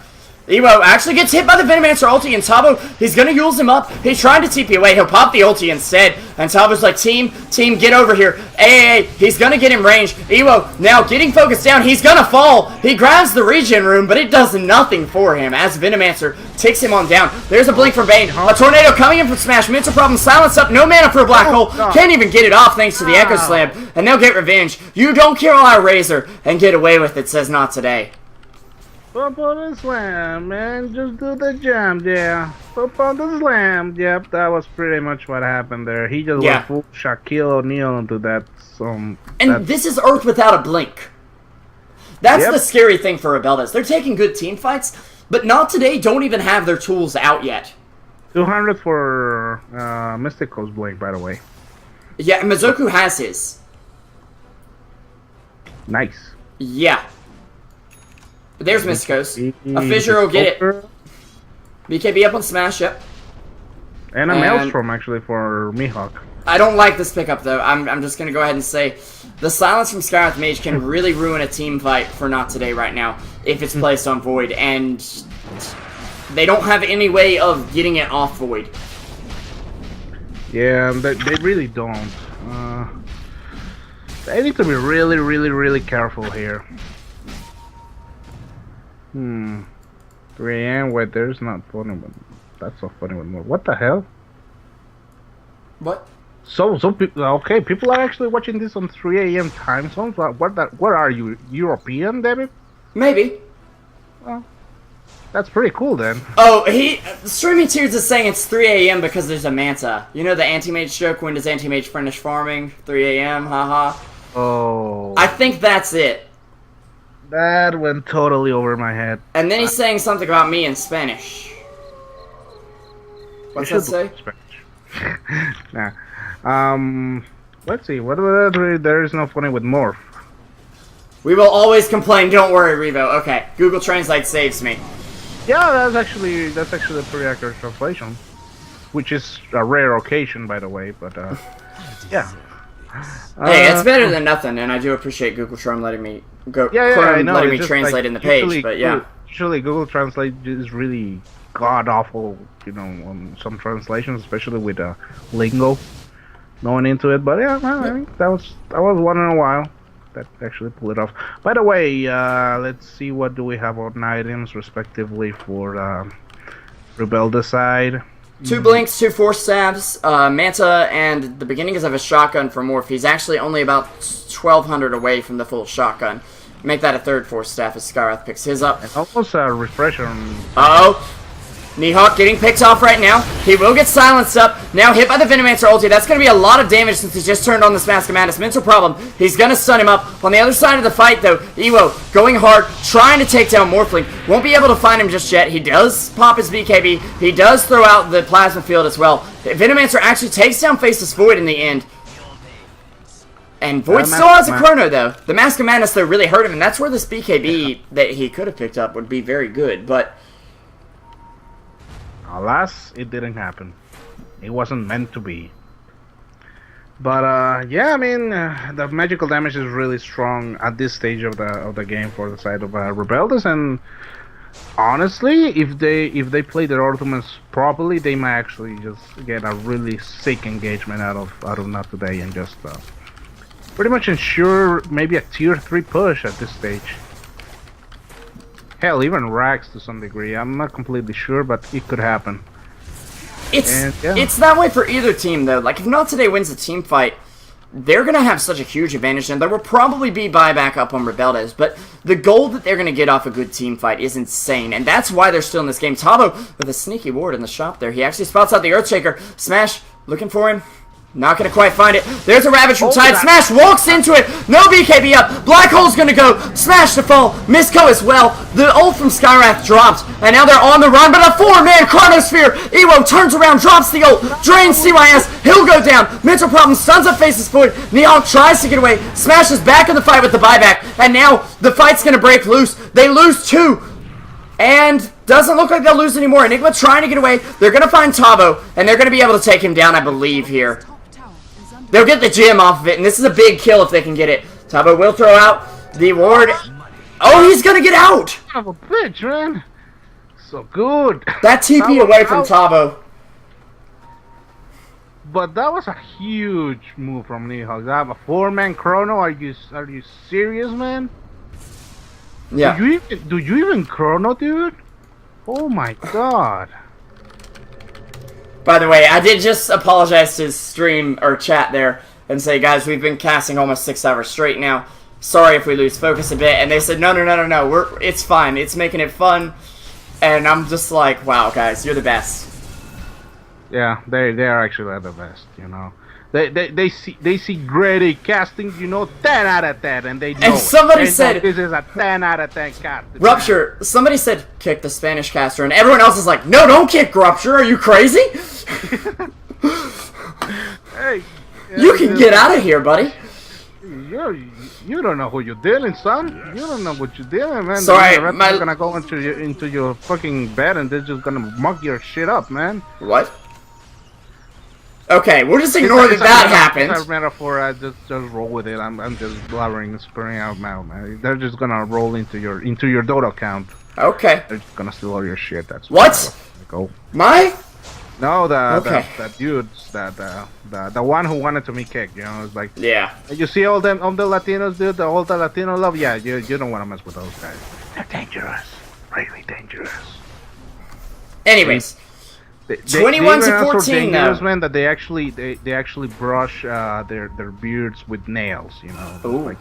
Evo actually gets hit by the Venomancer ulti, and Tabo, he's gonna use him up. He's trying to TP away. He'll pop the ulti instead. And Tabo's like, team, get over here. Hey, he's gonna get him range. Evo now getting focused down. He's gonna fall. He grabs the regen rune, but it does nothing for him as Venomancer takes him on down. There's a blink from Bane. A tornado coming in from Smash. Mental problem. Silence up. No mana for a black hole. Can't even get it off thanks to the Echo Slam. And they'll get revenge. You don't kill our Razor and get away with it, says Not Today. Pop on the slam, man. Just do the jump, yeah. Pop on the slam. Yep, that was pretty much what happened there. He just went full Shaquille O'Neal into that. This is Earth without a blink. That's the scary thing for Rebeldes. They're taking good team fights, but Not Today don't even have their tools out yet. 200 for Mystical's blink, by the way. Yeah, and Mizoku has his. Nice. Yeah. There's Mysticos. A Fissure will get it. BKB up on Smash, yep. And a Maelstrom, actually, for Mihawk. I don't like this pickup, though. I'm just going to go ahead and say the silence from Skywrath Mage can really ruin a team fight for Not Today right now if it's placed on Void, and they don't have any way of getting it off Void. Yeah, they really don't. They need to be really, really, really careful here. 3 AM, wait, there's not funny, but that's so funny with more. What the hell? What? So okay, people are actually watching this on 3 AM time zones. What are you, European, David? Maybe. Well, That's pretty cool then. Oh, Streaming Tears is saying it's 3 a.m. because there's a Manta. You know the Anti-Mage joke, when does Anti-Mage finish farming? 3 a.m., haha. Oh. I think that's it. That went totally over my head. And then he's saying something about me in Spanish. What's that say? Spanish. Nah. Let's see. What there is no funny with morph. We will always complain, don't worry, Revo. Okay, Google Translate saves me. Yeah, that's actually a pretty accurate translation, which is a rare occasion, by the way. But yeah. Hey, it's better than nothing, and I do appreciate Google Chrome letting me letting me translate like, in the page. usually, but yeah, usually Google Translate is really god awful, you know, on some translations, especially with lingo going into it. But yeah, I think that was one in a while that actually pulled it off. By the way, let's see, what do we have on items respectively for Rebelda side. 2 blinks, 2 force stabs, Manta, and the beginnings of a shotgun for Morph. He's actually only about 1,200 away from the full shotgun. Make that a 3rd force staff as Skyrath picks his up. And almost a refresher on... Uh-oh. Nighthawk getting picked off right now. He will get silenced up. Now hit by the Venomancer ulti. That's going to be a lot of damage since he's just turned on this Mask of Madness. Mental problem. He's going to stun him up. On the other side of the fight, though, Ewo going hard, trying to take down Morphling. Won't be able to find him just yet. He does pop his BKB. He does throw out the Plasma Field as well. Venomancer actually takes down Faceless Void in the end. And Void still has a Chrono, though. The Mask of Madness, though, really hurt him, and that's where this BKB that he could have picked up would be very good, but... Alas, it didn't happen. It wasn't meant to be. But yeah, I mean, the magical damage is really strong at this stage of the game for the side of Rebeldes, and honestly, if they play their ultimates properly, they might actually just get a really sick engagement out of Not Today and just pretty much ensure maybe a tier 3 push at this stage. Hell, even Rax to some degree. I'm not completely sure, but it could happen. It's that way for either team, though. Like, if Not Today wins the team fight, they're going to have such a huge advantage, and there will probably be buyback up on Rebeldes, but the gold that they're going to get off a good team fight is insane, and that's why they're still in this game. Tabo with a sneaky ward in the shop there. He actually spots out the Earthshaker. Smash, looking for him. Not going to quite find it. There's a Ravage from Tide. Smash walks into it. No BKB up. Black Hole's going to go. Smash to fall. Misco as well. The ult from Skyrath dropped. And now they're on the run. But a 4-man Chronosphere. Ewo turns around, drops the ult. Drains CYS. He'll go down. Mental problem. Stuns up Faces Void. Neon tries to get away. Smash is back in the fight with the buyback. And now the fight's going to break loose. They lose 2. And doesn't look like they'll lose anymore. Enigma trying to get away. They're going to find Tabo. And they're going to be able to take him down, I believe, here. They'll get the gem off of it, and this is a big kill if they can get it. Tabo will throw out the ward. Oh, he's gonna get out! Son of a bitch, man. So good. That TP away from Tabo. But that was a huge move from Nighthawk. That a 4-man Chrono? Are you serious, man? Yeah. Do you even Chrono, dude? Oh my god. By the way, I did just apologize to stream or chat there and say, guys, we've been casting almost 6 hours straight now. Sorry if we lose focus a bit. And they said, no, it's fine. It's making it fun. And I'm just like, wow, guys, you're the best. Yeah, they are actually the best, you know. They see Grady casting, you know, 10 out of 10, and they know. And somebody said this is a 10 out of 10 cast. Rupture. Somebody said kick the Spanish caster, and everyone else is like, no, don't kick Rupture. Are you crazy? Hey, you can get out of here, buddy. You don't know who you're dealing, son. You don't know what you're dealing, man. Sorry, the refs are gonna go into your fucking bed, and they're just gonna mug your shit up, man. What? Okay, we'll just ignore that happened. It's a metaphor. Just roll with it. I'm just blabbering, spurring out mouth, man. They're just gonna roll into your Dota account. Okay. They're just gonna steal all your shit. That's what? Go. My? No, okay. the dudes, the one who wanted to be kicked. You know, it's like, yeah. You see all the Latinos, dude. All the Latino love. Yeah, you don't want to mess with those guys. They're dangerous, really dangerous. Anyways. 21 to 14 now. Man, that they actually brush their beards with nails, you know. Ooh. Like,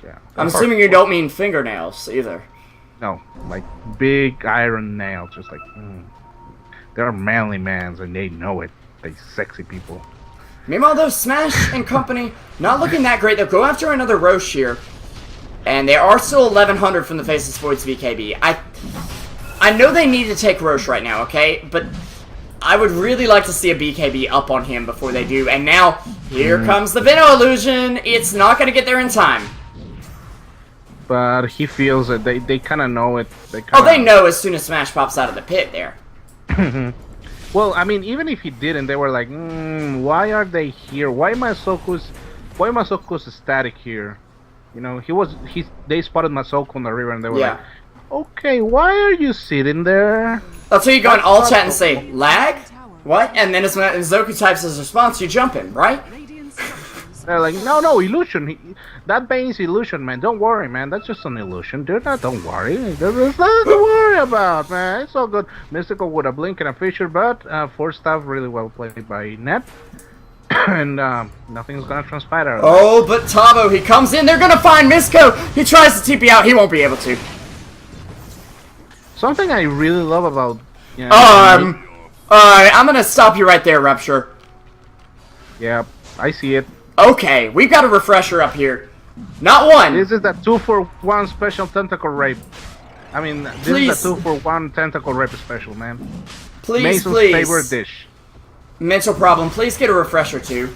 yeah. I'm assuming you don't mean fingernails either. No, like big iron nails, just like they're manly mans and they know it. They sexy people. Meanwhile, though, Smash and company not looking that great. They'll go after another Roche here, and they are still 1100 from the Faceless Void's BKB. I know they need to take Roche right now, okay, but I would really like to see a BKB up on him before they do. And now here comes the Venom illusion. It's not going to get there in time. But he feels it. They kind of know it. They know as soon as Smash pops out of the pit there. Well, I mean, even if he didn't, they were like, why are they here? Why Masoku's static here? You know, they spotted Masoko on the river and they were like, okay, why are you sitting there? That's where you go in all chat and say, lag? What? And then as Zoku types his response, you jump in, right? They're like, no, illusion. That Bane's illusion, man. Don't worry, man. That's just an illusion, dude. Don't worry. There's nothing to worry about, man. It's all good. Mystical with a blink and a fissure, but force staff really well played by Net. And nothing's gonna transpire. Oh, but Tavo, he comes in. They're gonna find Misko. He tries to TP out. He won't be able to. Something I really love about... You know, alright, I'm gonna stop you right there, Rupture. Yeah, I see it. Okay, we've got a refresher up here. Not one. This is the 2-for-1 special tentacle rape. I mean, this is the 2-for-1 tentacle rape special, man. Please, Mason's please. favorite dish. Mental problem, please get a refresher too.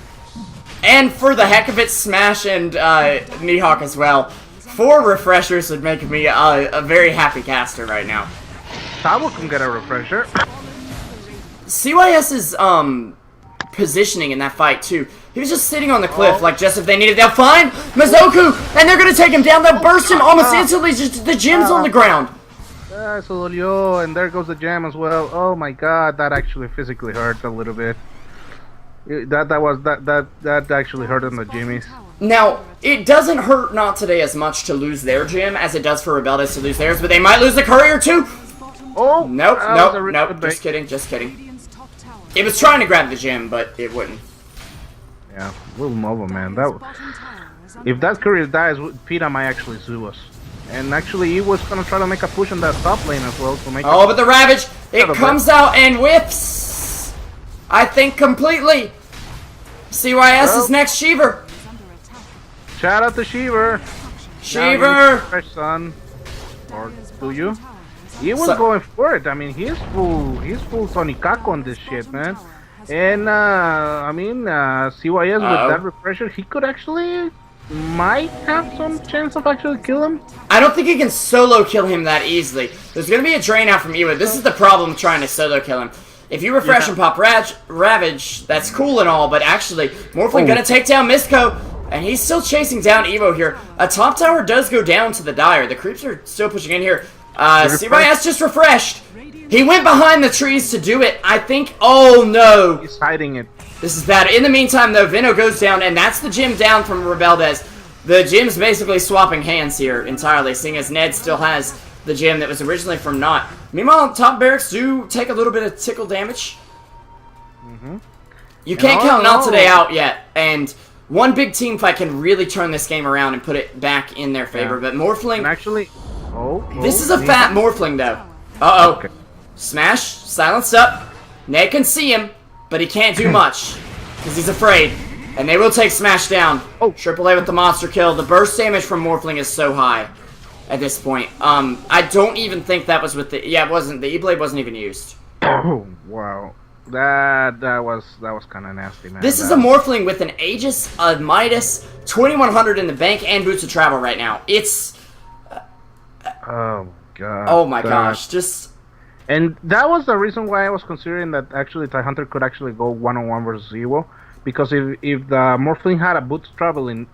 And for the heck of it, Smash and Mihawk as well. 4 refreshers would make me a very happy caster right now. Tabo can get a refresher. CYS's positioning in that fight too. He was just sitting on the cliff, like just if they needed, they'll find Mizoku, and they're gonna take him down. They'll burst him almost instantly. Just the gem's on the ground. And there goes the gem as well. Oh my god, that actually physically hurt a little bit. That actually hurt on the Jimmies. Now, it doesn't hurt Not Today as much to lose their gym as it does for Rebeldes to lose theirs, but they might lose the courier too. Oh, nope, just kidding. It was trying to grab the gym, but it wouldn't. Yeah, little Nova, man. If that courier dies, Pita might actually sue us. And actually, he was gonna try to make a push on that top lane as well to make. Oh, but the Ravage, it comes out and whips. I think completely. CYS is next, Shiver. Shout out to Shiver. Shiver. Fresh son. Or do you? He was going for it. I mean, he's full Tony Kako on this shit, man. And I mean, CYS with that refresher, he could actually might have some chance of actually kill him. I don't think he can solo kill him that easily. There's gonna be a drain out from Ewa. This is the problem trying to solo kill him. If you refresh and pop Ravage, that's cool and all, but actually, Morphling gonna take down Misko, and he's still chasing down Evo here. A top tower does go down to the Dire. The creeps are still pushing in here. CYS just refreshed. He went behind the trees to do it. I think. Oh no! He's hiding it. This is bad. In the meantime, though, Vino goes down, and that's the gym down from Rebeldes. The gym's basically swapping hands here entirely, seeing as Ned still has the gym that was originally from Not. Meanwhile, top barracks do take a little bit of tickle damage. You can't count Not Today out yet, and one big team fight can really turn this game around and put it back in their favor. But Morphling, and actually, this is a fat Morphling though. Okay. Smash, silenced up. Ned can see him, but he can't do much because he's afraid. And they will take Smash down. Triple A with the monster kill. The burst damage from Morphling is so high at this point. I don't even think that was with the. Yeah, it wasn't. The E-Blade wasn't even used. Oh wow, that was kind of nasty, man. This is a Morphling with an Aegis, a Midas, 2100 in the bank, and Boots of Travel right now. It's. Oh god. Oh my gosh, just. And that was the reason why I was considering that actually Tie Hunter could actually go one-on-one versus Evo. Because if the Morphling had a Boots Travel in,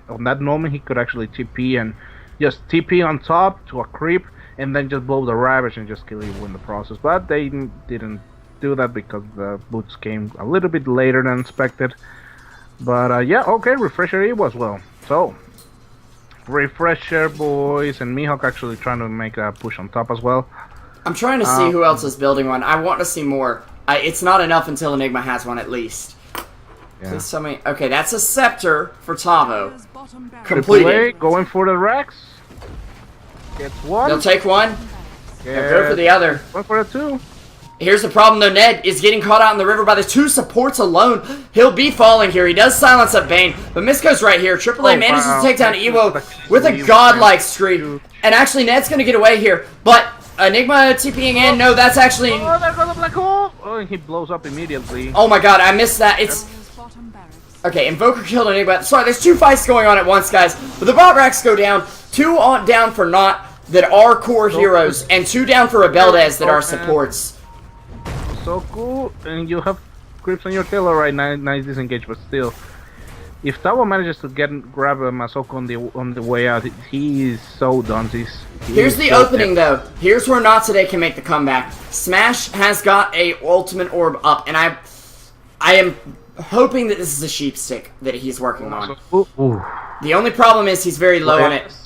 on that moment, he could actually TP and just TP on top to a creep and then just blow the Ravage and just kill Evo in the process. But they didn't do that because the Boots came a little bit later than expected. But yeah, okay, Refresher Evo as well. So, Refresher boys and Mihawk actually trying to make a push on top as well. I'm trying to see who else is building one. I want to see more. It's not enough until Enigma has one at least. Yeah. Please tell me. Okay, that's a Scepter for Tavo. Completed. Going for the Rex. Gets one. They'll take one. They'll go for the Gets other. one for a two. Here's the problem though, Ned is getting caught out in the river by the two supports alone. He'll be falling here. He does silence up Bane, but Misko's right here. AAA manages to take down Evo with a godlike scream. And actually, Ned's going to get away here, but Enigma TPing in. No, that's actually... Oh, there goes the black hole! Oh, and he blows up immediately. Oh my god, I missed that. It's... Bottom barracks. Okay, Invoker killed Enigma. Sorry, there's two fights going on at once, guys. But the bot racks go down. Two on down for Not that are core heroes, and two down for Rebeldes that are supports. So cool, and you have grips on your tail right now. Nice disengage, but still, if Tabo manages to grab a Masoko on the way out, he is so done. Here's the opening though. Here's where Not Today can make the comeback. Smash has got a ultimate orb up, and I am hoping that this is a sheep stick that he's working on. Ooh. The only problem is he's very low on it.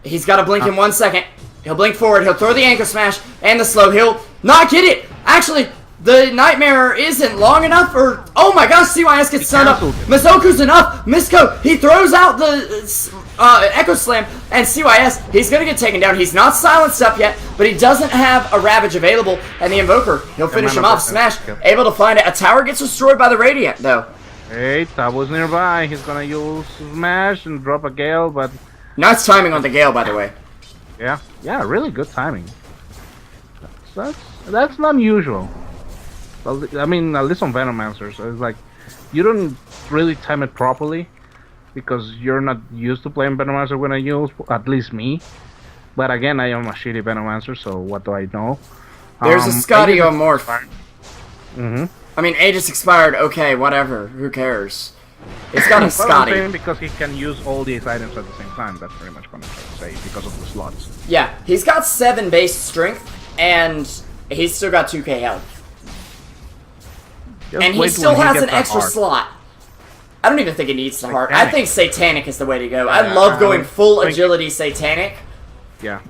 He's got to blink in 1 second. He'll blink forward. He'll throw the anchor smash and the slow. He'll not get it. Actually, the Nightmare isn't long enough, or... Oh my gosh, CYS gets stunned up. Mizoku's enough. Misko, he throws out the Echo Slam, and CYS, he's going to get taken down. He's not silenced up yet, but he doesn't have a Ravage available, and the Invoker, he'll finish him off. Smash, able to find it. A tower gets destroyed by the Radiant, though. Hey, Tabo's nearby. He's going to use Smash and drop a Gale, but... Nice timing on the Gale, by the way. Yeah, really good timing. That's not unusual. I mean, at least on Venomancer, so it's like you don't really time it properly because you're not used to playing Venomancer when I use, at least me. But again, I am a shitty Venomancer, so what do I know? There's a Scotty on Morph. Mm-hmm. I mean, Aegis expired. Okay, whatever. Who cares? It's got a Scotty. Because he can use all these items at the same time. That's pretty much what I'm trying to say because of the slots. Yeah, he's got 7 base strength, and he's still got 2k health. And he still has an extra slot. I don't even think it needs the heart. I think Satanic is the way to go. I love going full agility Satanic. Yeah.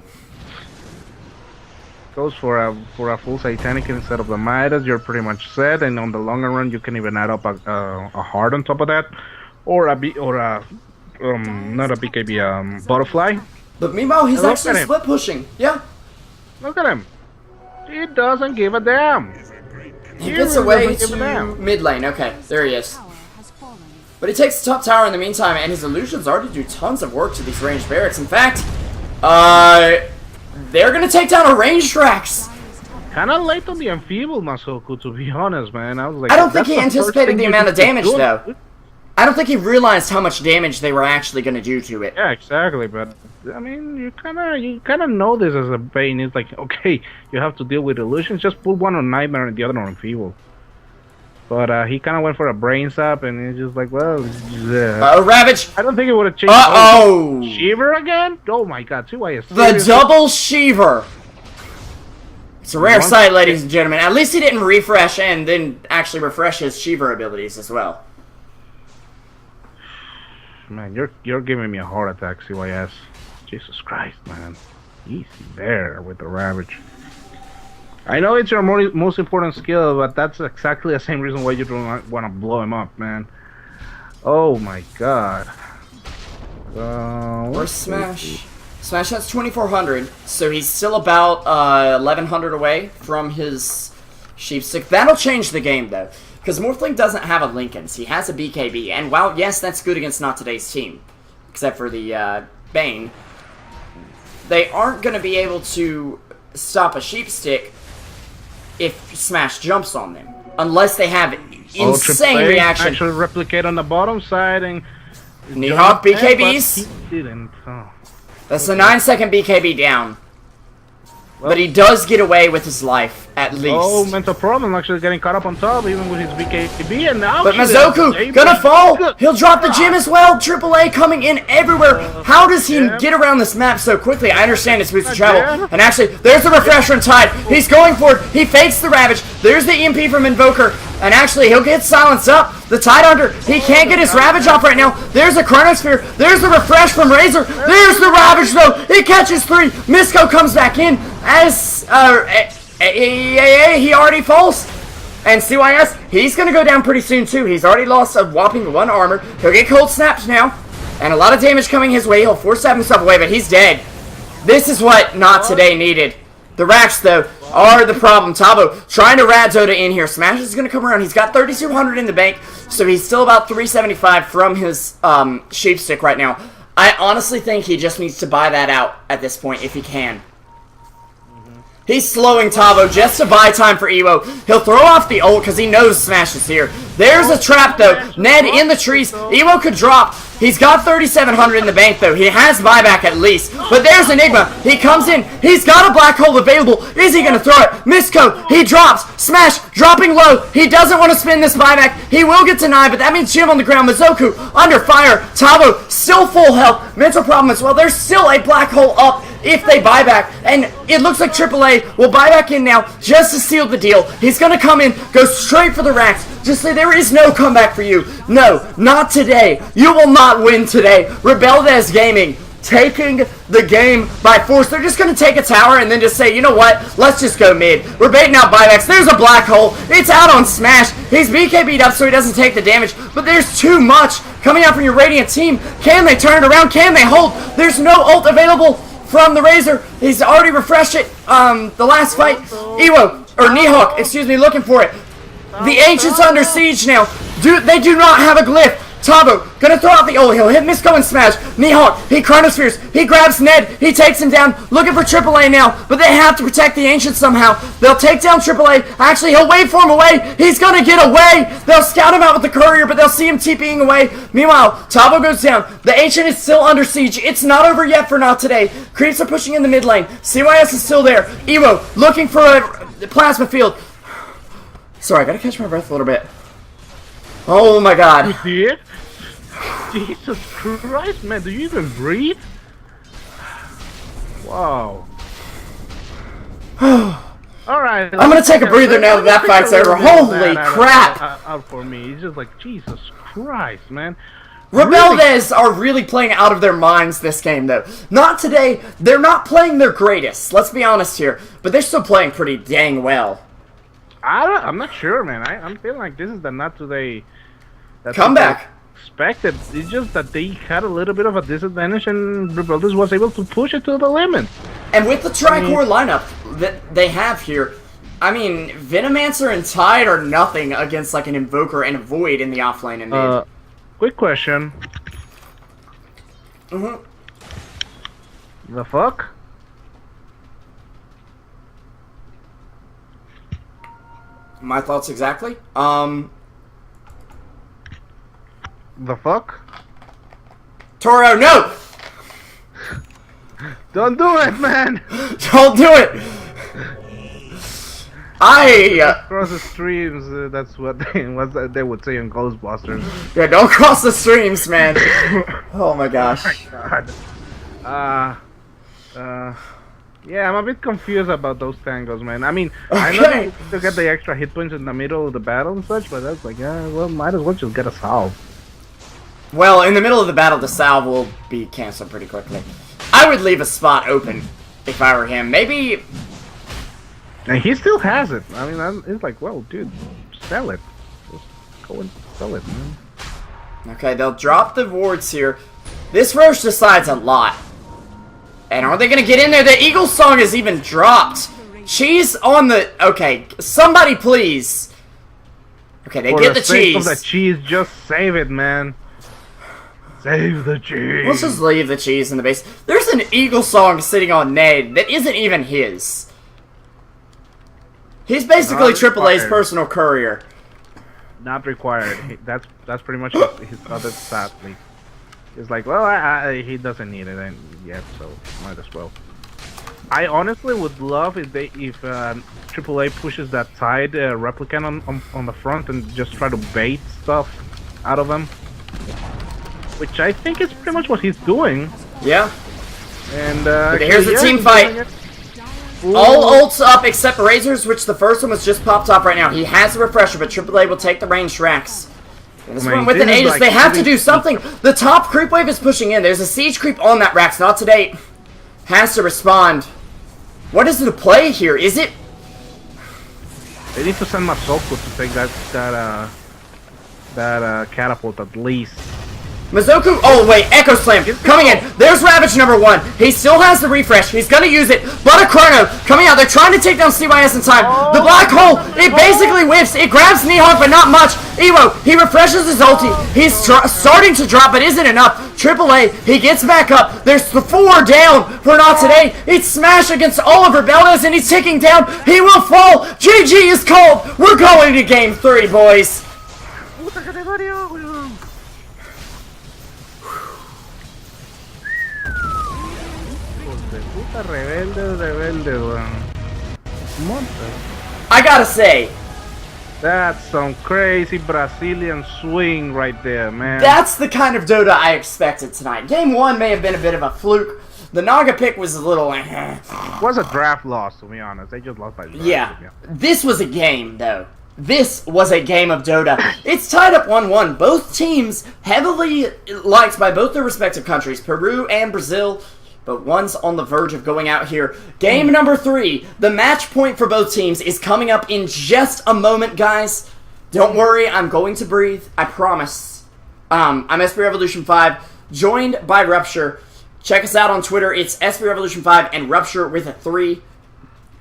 Goes for a full Satanic instead of the Midas. You're pretty much set, and on the longer run, you can even add up a heart on top of that, or not a BKB, butterfly. But meanwhile, he's actually split pushing. Yeah. Look at him. He doesn't give a damn. He gets away to mid lane. Okay, there he is. But he takes the top tower in the meantime, and his illusions already do tons of work to these ranged barracks. In fact, they're gonna take down a ranged Rax. Kinda late on the enfeebled Masoku, to be honest, man. I was like, I don't think he anticipated the amount of damage, though. I don't think he realized how much damage they were actually gonna do to it. Yeah, exactly. But I mean, you kinda know this as a Bane. It's like, okay, you have to deal with illusions. Just put one on Nightmare and the other on enfeebled. But he kind of went for a brain sap, and he's just like, well, Ravage! I don't think it would have changed. Uh-oh! Shiver again? Oh my god, 2 The double Shiver! It's a rare sight, ladies and gentlemen. At least he didn't refresh and then actually refresh his Shiver abilities as well. Man, you're giving me a heart attack, CYS. Jesus Christ, man. Easy there with the Ravage. I know it's your most important skill, but that's exactly the same reason why you don't want to blow him up, man. Oh my god. Where's Smash? Smash has 2,400, so he's still about 1,100 away from his Sheepstick. That'll change the game, though, because Morphling doesn't have a Linken's. He has a BKB, and while, yes, that's good against Not Today's team, except for the Bane, they aren't going to be able to stop a Sheepstick if Smash jumps on them, unless they have insane reaction. Actually replicate on the bottom side and Nihawk BKBs. He didn't. Oh. That's a 9-second BKB down. Well, but he does get away with his life, at least. Oh, mental problem actually getting caught up on top, even with his BKB, and now... But Mizoku, gonna fall! He'll drop the gym as well! AAA coming in everywhere! How does he get around this map so quickly? I understand it's boost travel. And actually, there's the refresh from Tide. He's going for it. He fakes the Ravage. There's the EMP from Invoker. And actually, he'll get silenced up. The Tide Hunter, he can't get his Ravage off right now. There's the Chronosphere. There's the refresh from Razor. There's the Ravage, though. He catches 3. Misko comes back in as he already falls. And CYS, he's going to go down pretty soon, too. He's already lost a whopping 1 armor. He'll get cold snapped now. And a lot of damage coming his way. He'll force himself away, but he's dead. This is what Not Today needed. The racks, though, are the problem. Tavo trying to rad Zoda in here. Smash is going to come around. He's got 3,200 in the bank, so he's still about 375 from his sheep stick right now. I honestly think he just needs to buy that out at this point if he can. He's slowing Tavo just to buy time for Evo. He'll throw off the ult because he knows Smash is here. There's a trap, though. Ned in the trees. Evo could drop. He's got 3,700 in the bank, though. He has buyback at least. But there's Enigma. He comes in. He's got a black hole available. Is he going to throw it? Misco. He drops. Smash dropping low. He doesn't want to spin this buyback. He will get denied, but that means Jim on the ground. Mizoku under fire. Tavo still full health. Mental problem as well. There's still a black hole up if they buy back. And it looks like AAA will buy back in now just to seal the deal. He's going to come in, go straight for the racks. Just say there is no comeback for you. No, not today. You will not win today. Rebeldes Gaming taking the game by force. They're just going to take a tower and then just say, you know what? Let's just go mid. We're baiting out buybacks. There's a black hole. It's out on Smash. He's BKB'd up so he doesn't take the damage. But there's too much coming out from your Radiant team. Can they turn it around? Can they hold? There's no ult available from the Razor. He's already refreshed it the last fight. Ewo, or Nihawk, excuse me, looking for it. The Ancient's under siege now. They do not have a glyph. Tavo, gonna throw out the ult. He'll hit Misco and Smash. Nihawk, he Chronospheres. He grabs Ned. He takes him down. Looking for AAA now. But they have to protect the Ancient somehow. They'll take down AAA. Actually, he'll wait for him away. He's gonna get away. They'll scout him out with the courier, but they'll see him TPing away. Meanwhile, Tavo goes down. The Ancient is still under siege. It's not over yet for Not Today. Creeps are pushing in the mid lane. CYS is still there. Evo, looking for a plasma field. Sorry, I gotta catch my breath a little bit. Oh my god. You see it? Jesus Christ, man, do you even breathe? Wow. Alright. I'm gonna take a breather now that fight's over. Holy crap! Out for me. It's just like, Jesus Christ, man. Rebeldes are really playing out of their minds this game, though. Not today. They're not playing their greatest. Let's be honest here. But they're still playing pretty dang well. I'm not sure, man. I'm feeling like this is the Not Today comeback. Expected. It's just that they had a little bit of a disadvantage, and Rebeldes was able to push it to the limit. And with the Tricore lineup that they have here, I mean, Venomancer and Tide are nothing against like an Invoker and a Void in the offlane and mid. Quick question. The fuck? My thoughts exactly. The fuck? Toro, no! Don't do it, man! Don't do it! Cross the streams, that's what they would say in Ghostbusters. Yeah, don't cross the streams, man. Oh my gosh. Oh my god. Yeah, I'm a bit confused about those tangos, man. I mean, I know to get the extra hit points in the middle of the battle and such, but that's like, yeah, well, might as well just get a salve. Well, in the middle of the battle, the salve will be canceled pretty quickly. I would leave a spot open if I were him. Maybe... And he still has it. I mean, it's like, well, dude, sell it. Just go and sell it, man. Okay, they'll drop the wards here. This Roche decides a lot. And are they going to get in there? The Eagle song is even dropped. Cheese on the... Okay, somebody please. Okay, they get the cheese. For the cheese, just save it, man. Save the cheese. Let's just leave the cheese in the base. There's an Eagle song sitting on Nade that isn't even his. He's basically AAA's personal courier. Not required. That's pretty much his other stat lead. It's like, well, he doesn't need it yet, so might as well. I honestly would love if AAA pushes that side replicant on the front and just try to bait stuff out of him, which I think is pretty much what he's doing. Yeah. And okay, here's the team fight. All ults up except Razor's, which the first one was just popped off right now. He has a refresher, but AAA will take the ranged racks. This one with an Aegis, like, they have to do something. The top creep wave is pushing in. There's a siege creep on that Rax. Not today. Has to respond. What is the play here? Is it? They need to send Masoko to take that catapult at least. Mizoku, oh wait, Echo Slam coming in. There's Ravage number 1. He still has the refresh. He's gonna use it. But a Chrono coming out. They're trying to take down CYS in time. The Black Hole, it basically whiffs. It grabs Nihawk, but not much. Evo, he refreshes his ulti. He's starting to drop, but isn't enough. AAA, he gets back up. There's the 4 down for Not Today. It's Smash against Oliver Beldes, and he's ticking down. He will fall. GG is called. We're going to game 3, boys. I gotta say, that's some crazy Brazilian swing right there, man. that's the kind of Dota I expected tonight. Game 1 may have been a bit of a fluke. The Naga pick was a little It was a draft loss, to be honest. They just lost by draft. Yeah. This was a game, though. This was a game of Dota. It's tied up 1-1. Both teams heavily liked by both their respective countries, Peru and Brazil. But one's on the verge of going out here. Game number 3. The match point for both teams is coming up in just a moment, guys. Don't worry, I'm going to breathe. I promise. I'm SB Revolution 5, joined by Ruptur. Check us out on Twitter. It's SB Revolution 5 and Ruptur with a 3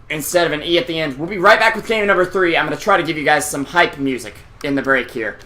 instead of an E at the end. We'll be right back with game number 3. I'm going to try to give you guys some hype music in the break here.